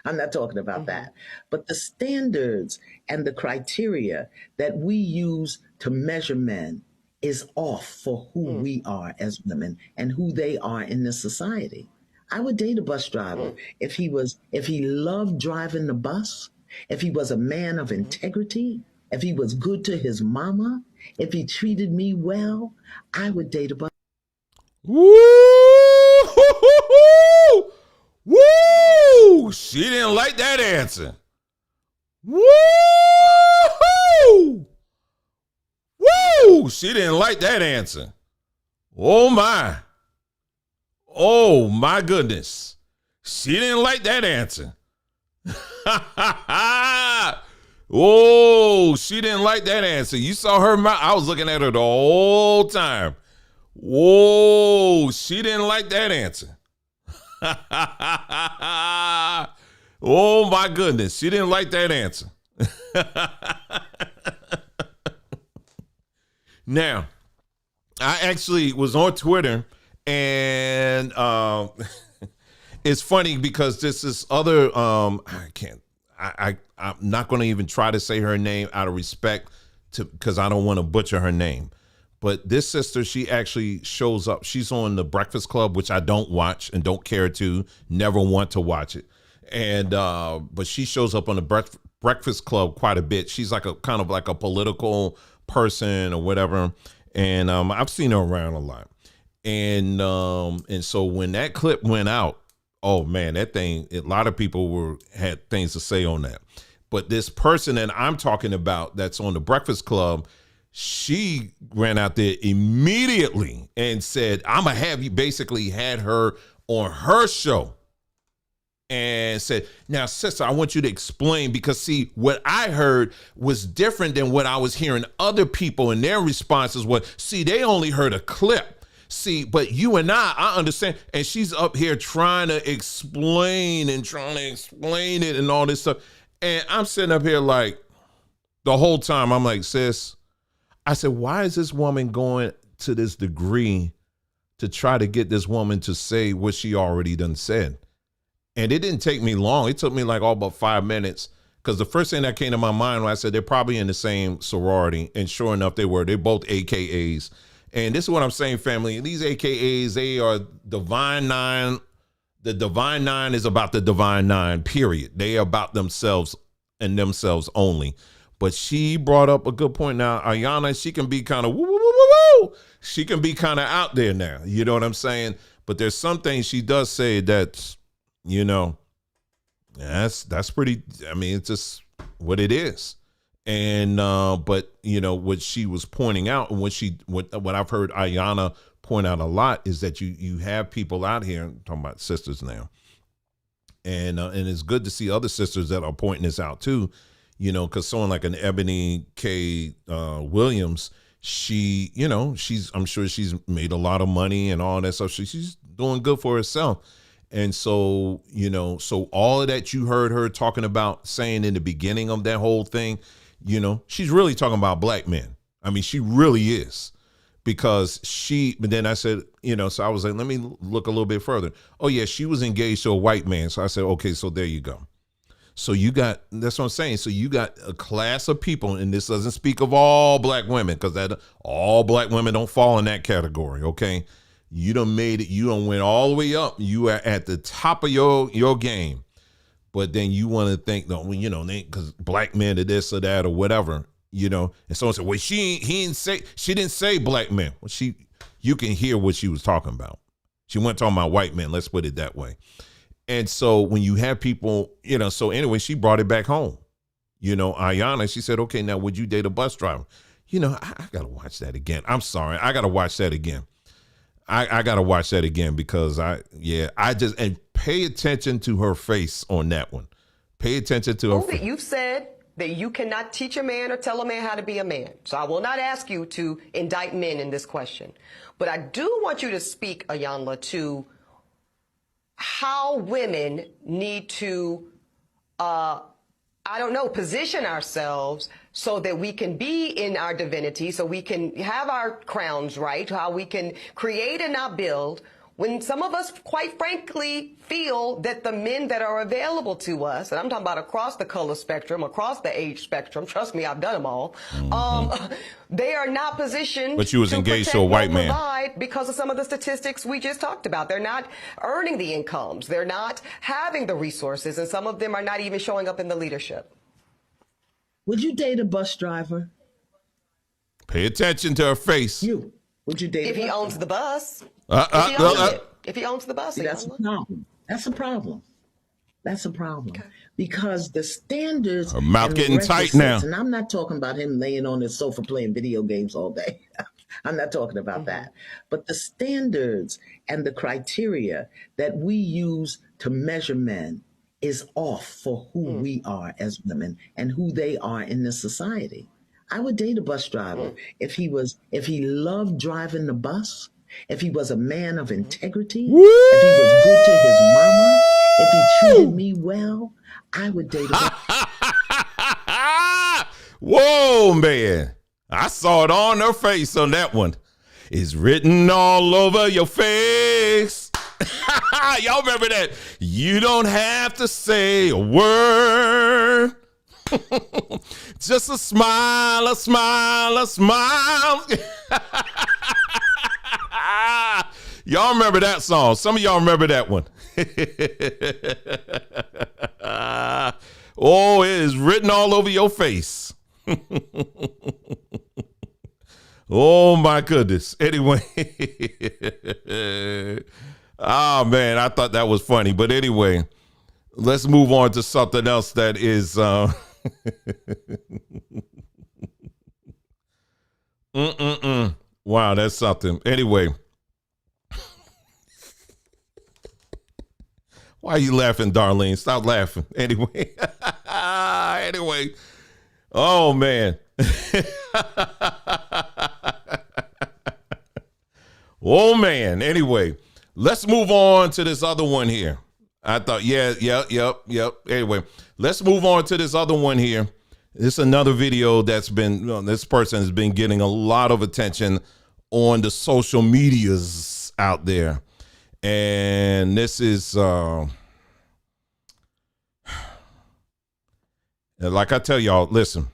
I'm not talking about that. But the standards and the criteria that we use to measure men is off for who we are as women and who they are in this society. I would date a bus driver if he loved driving the bus, if he was a man of integrity, if he was good to his mama, if he treated me well, I would date a bus. Woo! Woo! She didn't like that answer. Woo! Woo! She didn't like that answer. Oh my. Oh my goodness. She didn't like that answer. Oh, she didn't like that answer. You saw her mouth. I was looking at her the whole time. Whoa, she didn't like that answer. Oh my goodness, she didn't like that answer. Now, I actually was on Twitter, and it's funny because this is other I'm not going to even try to say her name out of respect because I don't want to butcher her name. But this sister, she actually shows up. She's on the Breakfast Club, which I don't watch and don't care to, never want to watch it. And but she shows up on the Breakfast Club quite a bit. She's like a kind of like a political person or whatever. And I've seen her around a lot. And so when that clip went out, oh man, that thing, a lot of people had things to say on that. But this person that I'm talking about that's on the Breakfast Club, she ran out there immediately and said, I'm going to have you, basically had her on her show and said, now, sister, I want you to explain, because see, what I heard was different than what I was hearing other people, and their responses were, see, they only heard a clip. See, but you and I understand. And she's up here trying to explain it and all this stuff. And I'm sitting up here like the whole time, I'm like, sis, I said, why is this woman going to this degree to try to get this woman to say what she already done said? And it didn't take me long. It took me like all but 5 minutes, because the first thing that came to my mind when I said they're probably in the same sorority. And sure enough, they were. They're both AKAs. And this is what I'm saying, family. These AKAs, they are Divine Nine. The Divine Nine is about the Divine Nine, period. They are about themselves and themselves only. But she brought up a good point. Now, Ayana, she can be kind of woo, woo, woo, woo, woo. She can be kind of out there now. You know what I'm saying? But there's some things she does say that's, you know, that's pretty, I mean, it's just what it is. And but you know what she was pointing out, and what I've heard Ayana point out a lot is that you have people out here, I'm talking about sisters now, and it's good to see other sisters that are pointing this out too, you know, because someone like an Ebony K. Williams, she, you know, I'm sure she's made a lot of money and all that stuff. She's doing good for herself. And so, you know, so all of that you heard her talking about, saying in the beginning of that whole thing, you know, she's really talking about black men. I mean, she really is. Because but then I said, you know, so I was like, let me look a little bit further. Oh yeah, she was engaged to a white man. So I said, okay, so there you go. So that's what I'm saying. So you got a class of people, and this doesn't speak of all black women, because all black women don't fall in that category. Okay. You done made it. You done went all the way up. You are at the top of your game. But then you want to think, no, you know, because black men are this or that or whatever. You know, and someone said, well, she didn't say black men. Well, you can hear what she was talking about. She wasn't talking about white men. Let's put it that way. And so when you have people, you know, so anyway, she brought it back home. You know, Ayana, she said, okay, now would you date a bus driver? You know, I got to watch that again. I'm sorry. I got to watch that again. I got to watch that again because and pay attention to her face on that one. Pay attention to her face. You've said that you cannot teach a man or tell a man how to be a man. So I will not ask you to indict men in this question. But I do want you to speak, Ayanla, to how women need to, position ourselves so that we can be in our divinity, so we can have our crowns right, how we can create and not build, when some of us, quite frankly, feel that the men that are available to us, and I'm talking about across the color spectrum, across the age spectrum, trust me, I've done them all, they are not positioned but you was engaged to a white man because of some of the statistics we just talked about. They're not earning the incomes. They're not having the resources, and some of them are not even showing up in the leadership. Would you date a bus driver? Pay attention to her face. Would you date if a bus he owns driver? the bus? If he owns the bus, See, that's a problem. That's a problem. That's a problem. Okay. Because the standards. Her mouth getting tight now. And I'm not talking about him laying on his sofa playing video games all day. I'm not talking about that. But the standards and the criteria that we use to measure men is off for who we are as women and who they are in this society. I would date a bus driver if he loved driving the bus, if he was a man of integrity, if he was good to his mama, if he treated me well. I would date a bus. Whoa, man. I saw it on her face on that one. It's written all over your face. Y'all remember that? You don't have to say a word. Just a smile, a smile, a smile. Y'all remember that song? Some of y'all remember that one. Oh, it is written all over your face. Oh, my goodness. Anyway. Oh, man, I thought that was funny. But anyway, let's move on to something else that is... Wow, that's something. Anyway. Why are you laughing, Darlene? Stop laughing. Anyway. Anyway. Oh, man. Oh, man. Anyway, let's move on to this other one here. I thought, yep. Anyway, let's move on to this other one here. This is another video that's been, this person has been getting a lot of attention on the social medias out there. And this is, like I tell y'all, listen,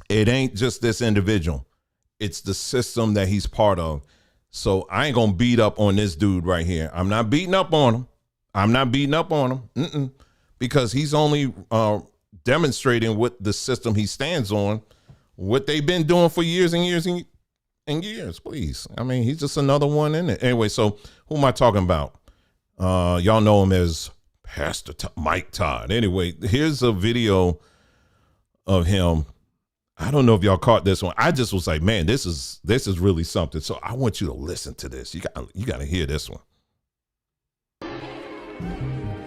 it ain't just this individual. It's the system that he's part of. So I ain't going to beat up on this dude right here. I'm not beating up on him. Because he's only demonstrating what the system he stands on, what they've been doing for years and years and years, please. I mean, he's just another one in it. Anyway, so who am I talking about? Y'all know him as Pastor Mike Todd. Anyway, here's a video of him. I don't know if y'all caught this one. I just was like, man, this is really something. So I want you to listen to this. You got to hear this one.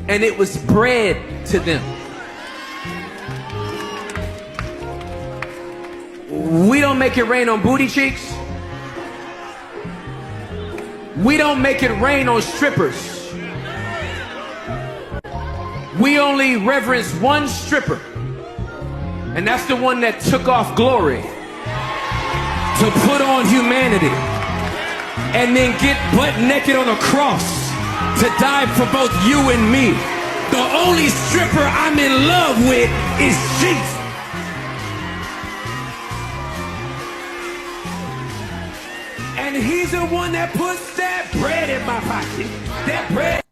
And it was bread to them. We don't make it rain on booty cheeks. We don't make it rain on strippers. We only reverence one stripper, and that's the one that took off glory to put on humanity and then get butt naked on a cross to die for both you and me. The only stripper I'm in love with is Jesus. And he's the one that puts that bread in my pocket. That bread.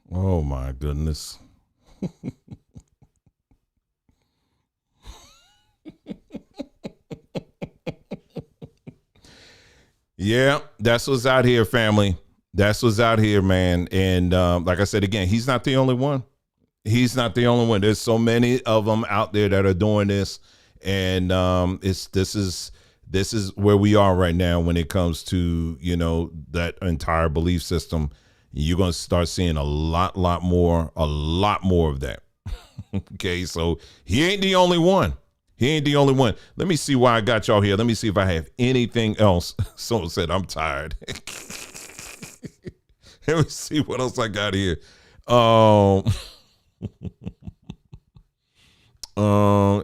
Oh my goodness. Yeah, that's what's out here, family. That's what's out here, man. And like I said again, he's not the only one. He's not the only one. There's so many of them out there that are doing this, and this is where we are right now when it comes to, you know, that entire belief system. You're going to start seeing a lot more of that. Okay, so he ain't the only one. He ain't the only one. Let me see why I got y'all here. Let me see if I have anything else. Someone said I'm tired. Let me see what else I got here.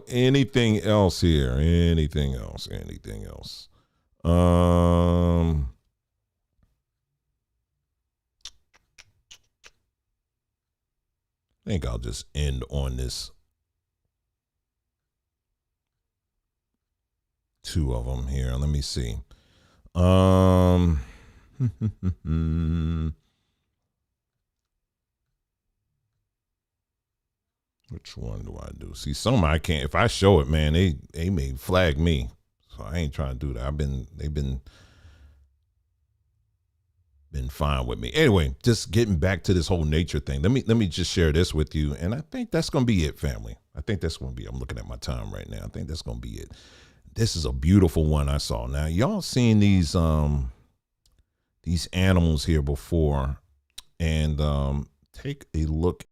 Anything else here? Anything else? I think I'll just end on this. Two of them here. Let me see. Which one do I do? See, some I can't. If I show it, man, they may flag me. So I ain't trying to do that. They've been fine with me. Anyway, just getting back to this whole nature thing. Let me just share this with you, and I think that's gonna be it, family. I think that's gonna be. I'm looking at my time right now. I think that's gonna be it. This is a beautiful one I saw. Now, y'all seen these animals here before, and take a look.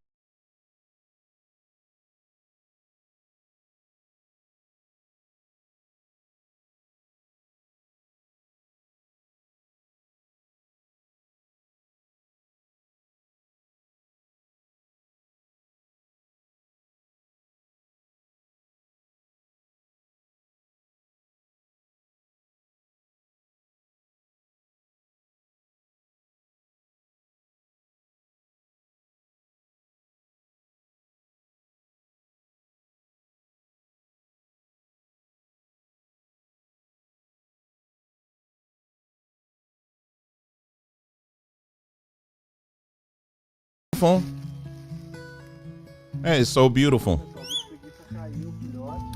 Hey, it's so beautiful.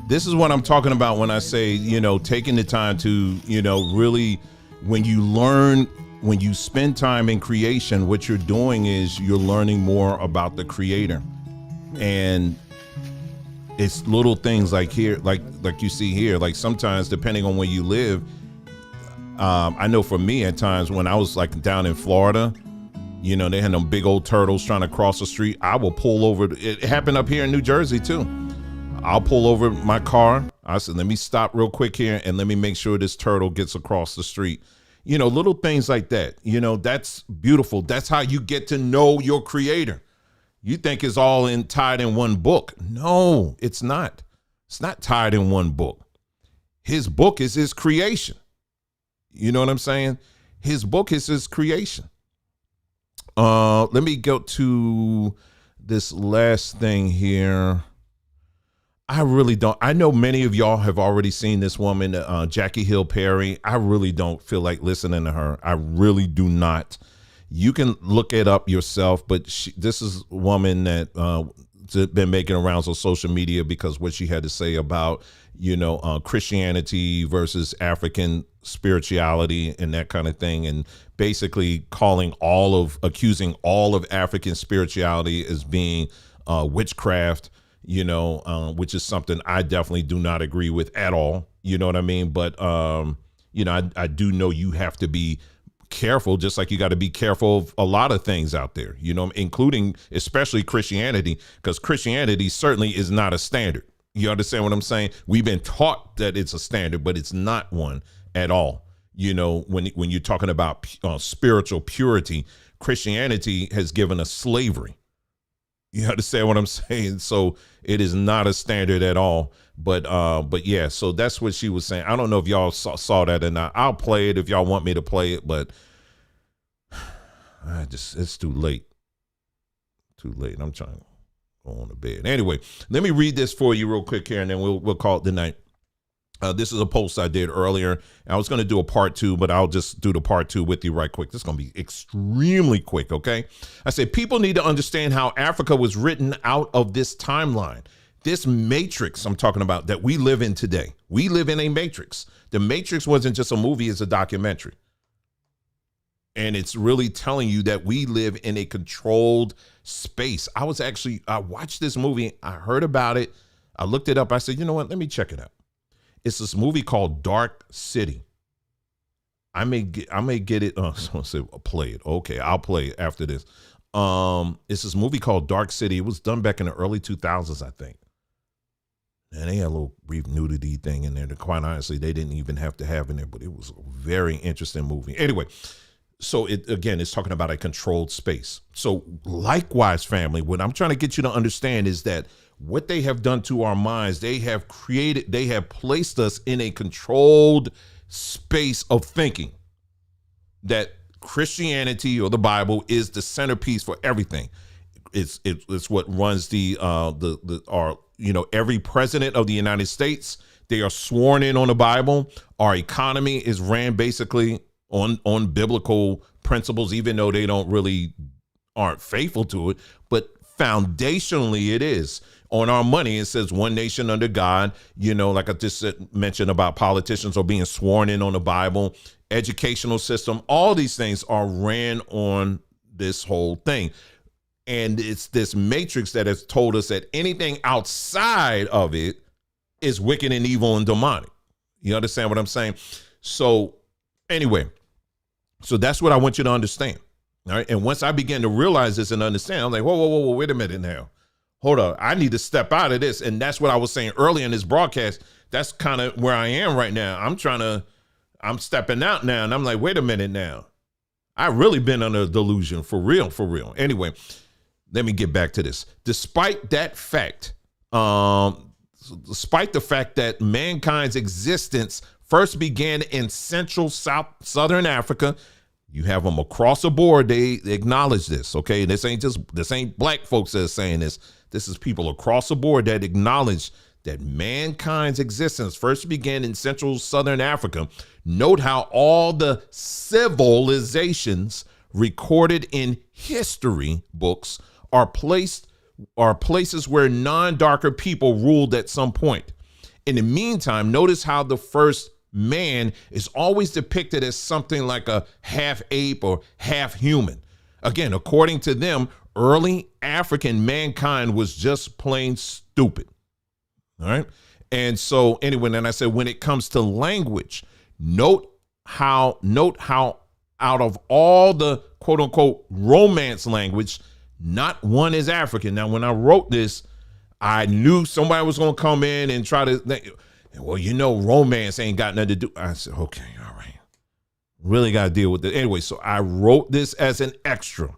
This is what I'm talking about when I say, you know, taking the time to, you know, really, when you spend time in creation, what you're doing is you're learning more about the creator. And it's little things like here, like you see here, like sometimes depending on where you live, I know for me at times when I was like down in Florida, you know, they had them big old turtles trying to cross the street. I will pull over. It happened up here in New Jersey too. I'll pull over my car. I said, let me stop real quick here and let me make sure this turtle gets across the street. You know, little things like that. You know, that's beautiful. That's how you get to know your creator. You think it's all tied in one book. No, it's not. It's not tied in one book. His book is his creation. You know what I'm saying? His book is his creation. Let me go to this last thing here. I really don't. I know many of y'all have already seen this woman, Jackie Hill Perry. I really don't feel like listening to her. I really do not. You can look it up yourself, but this is a woman that been making rounds on social media because what she had to say about, you know, Christianity versus African spirituality and that kind of thing, and basically accusing all of African spirituality as being witchcraft, you know, which is something I definitely do not agree with at all. You know what I mean? But, you know, I do know you have to be careful, just like you got to be careful of a lot of things out there, you know, including especially Christianity, because Christianity certainly is not a standard. You understand what I'm saying? We've been taught that it's a standard, but it's not one at all. You know, when you're talking about spiritual purity, Christianity has given us slavery. You understand what I'm saying? So it is not a standard at all. But yeah, so that's what she was saying. I don't know if y'all saw that or not. I'll play it if y'all want me to play it, but it's too late. Too late. I'm trying to go on to bed. Anyway, let me read this for you real quick here, and then we'll call it the night. This is a post I did earlier. I was going to do a part 2, but I'll just do the part 2 with you right quick. This is going to be extremely quick, okay? I said, people need to understand how Africa was written out of this timeline. This matrix I'm talking about that we live in today. We live in a matrix. The Matrix wasn't just a movie, it's a documentary. And it's really telling you that we live in a controlled space. I watched this movie. I heard about it. I looked it up. I said, you know what? Let me check it out. It's this movie called Dark City. I may get it. Someone said play it. Okay, I'll play it after this. It's this movie called Dark City. It was done back in the early 2000s, I think. And they had a little brief nudity thing in there that, quite honestly, they didn't even have to have in there, but it was a very interesting movie. Anyway, so it's talking about a controlled space. So likewise, family, what I'm trying to get you to understand is that what they have done to our minds, they have placed us in a controlled space of thinking that Christianity or the Bible is the centerpiece for everything. It's what runs every president of the United States. They are sworn in on the Bible. Our economy is ran basically on biblical principles, even though they aren't faithful to it, but foundationally it is. On our money, it says one nation under God, like I just mentioned about politicians are being sworn in on the Bible, educational system, all these things are ran on this whole thing. And it's this matrix that has told us that anything outside of it is wicked and evil and demonic. You understand what I'm saying? So anyway, so that's what I want you to understand. All right. And once I began to realize this and understand, I'm like, whoa, wait a minute now. Hold on. I need to step out of this. And that's what I was saying earlier in this broadcast. That's kind of where I am right now. I'm stepping out now. And I'm like, wait a minute now. I've really been under a delusion for real. Anyway, let me get back to this. Despite the fact that mankind's existence first began in central southern Africa, you have them across the board. They acknowledge this. Okay. This ain't black folks that are saying this. This is people across the board that acknowledge that mankind's existence first began in central southern Africa. Note how all the civilizations recorded in history books are places where non-darker people ruled at some point. In the meantime, notice how the first man is always depicted as something like a half ape or half human. Again, according to them, early African mankind was just plain stupid. All right. And so anyway, then I said, when it comes to language, note how out of all the quote unquote romance language, not one is African. Now, when I wrote this, I knew somebody was going to come in and try to think, well, romance ain't got nothing to do. I said, okay, all right. Really got to deal with it. Anyway, so I wrote this as an extra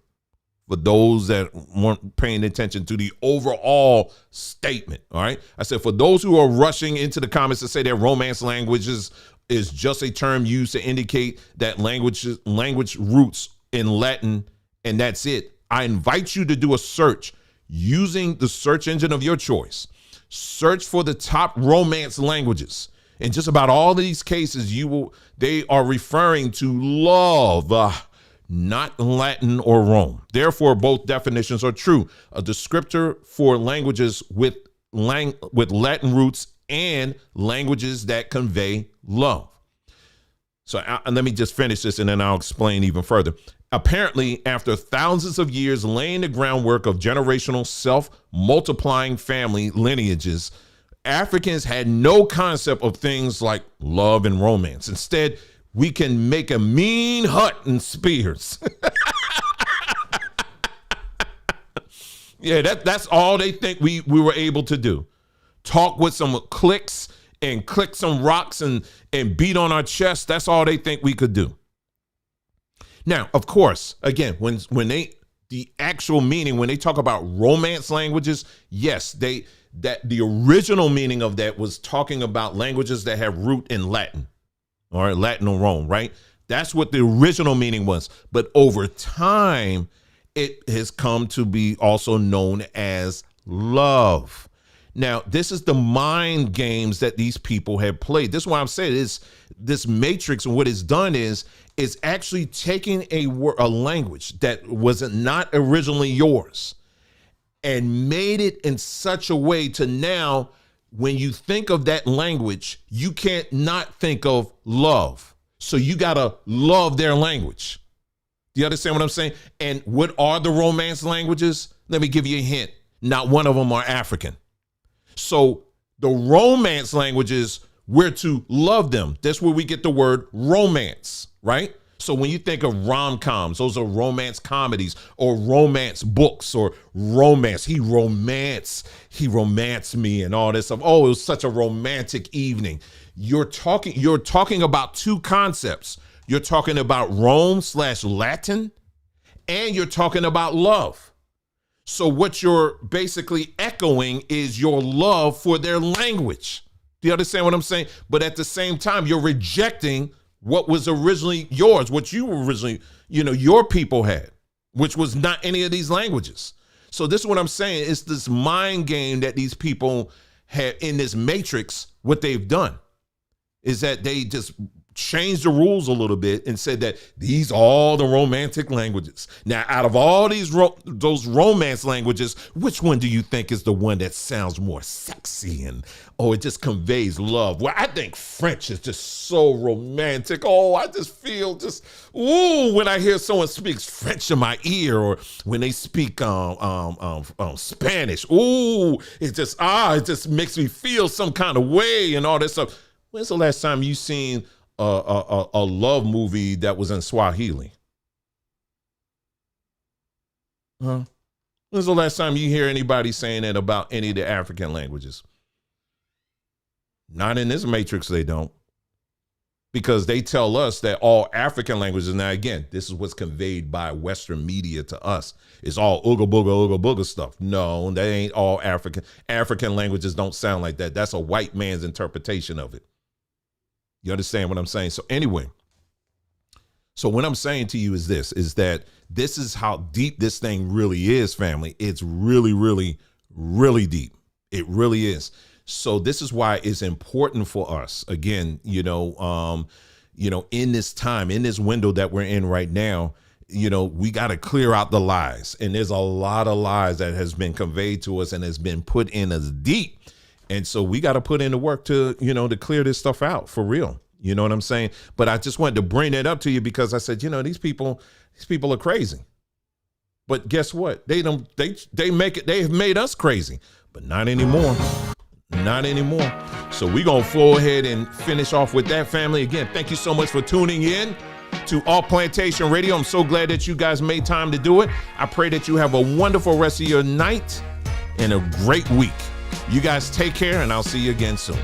for those that weren't paying attention to the overall statement. All right. I said, for those who are rushing into the comments to say that romance languages is just a term used to indicate that language roots in Latin and that's it, I invite you to do a search using the search engine of your choice. Search for the top romance languages. In just about all these cases, they are referring to love, not Latin or Rome. Therefore, both definitions are true. A descriptor for languages with Latin roots and languages that convey love. So let me just finish this and then I'll explain even further. Apparently, after thousands of years laying the groundwork of generational self-multiplying family lineages, Africans had no concept of things like love and romance. Instead, we can make a mean hut and spears. Yeah, that's all they think we were able to do. talk with some clicks and click some rocks and beat on our chest. That's all they think we could do. Now, of course, again, when the actual meaning, when they talk about romance languages, yes, that the original meaning of that was talking about languages that have root in Latin, or Latin or Rome, right? That's what the original meaning was. But over time, it has come to be also known as love. Now, this is the mind games that these people have played. This is why I'm saying is this matrix, and what it's done is actually taking a language that was not originally yours and made it in such a way to now, when you think of that language, you can't not think of love. So you got to love their language. Do you understand what I'm saying? And what are the romance languages? Let me give you a hint. Not one of them are African. So the romance languages, we're to love them. That's where we get the word romance, right? So when you think of rom-coms, those are romance comedies or romance books or romance. He romanced me and all this stuff. Oh, it was such a romantic evening. You're talking about two concepts. You're talking about Rome/Latin, and you're talking about love. So what you're basically echoing is your love for their language. Do you understand what I'm saying? But at the same time, you're rejecting what was originally yours, what you originally, your people had, which was not any of these languages. So this is what I'm saying. It's this mind game that these people have in this matrix. What they've done is that they just changed the rules a little bit and said that these are all the romantic languages. Now, out of all those romance languages, which one do you think is the one that sounds more sexy and it just conveys love? Well, I think French is just so romantic. Oh, I just feel when I hear someone speaks French in my ear, or when they speak Spanish. Ooh, it just makes me feel some kind of way and all that stuff. When's the last time you seen a love movie that was in Swahili? When's the last time you hear anybody saying that about any of the African languages? Not in this matrix, they don't. Because they tell us that all African languages, now again, this is what's conveyed by Western media to us. It's all ooga booga stuff. No, that ain't all African. African languages don't sound like that. That's a white man's interpretation of it. You understand what I'm saying? So anyway, so what I'm saying to you is that this is how deep this thing really is, family. It's really, really, really deep. It really is. So this is why it's important for us, again, in this time, in this window that we're in right now, we got to clear out the lies. And there's a lot of lies that has been conveyed to us and has been put in us deep. And so we got to put in the work to clear this stuff out for real. You know what I'm saying? But I just wanted to bring that up to you because I said, these people are crazy. But guess what? They have made us crazy, but not anymore. Not anymore. So we're going to flow ahead and finish off with that, family. Again, thank you so much for tuning in to All Plantation Radio. I'm so glad that you guys made time to do it. I pray that you have a wonderful rest of your night and a great week. You guys take care, and I'll see you again soon.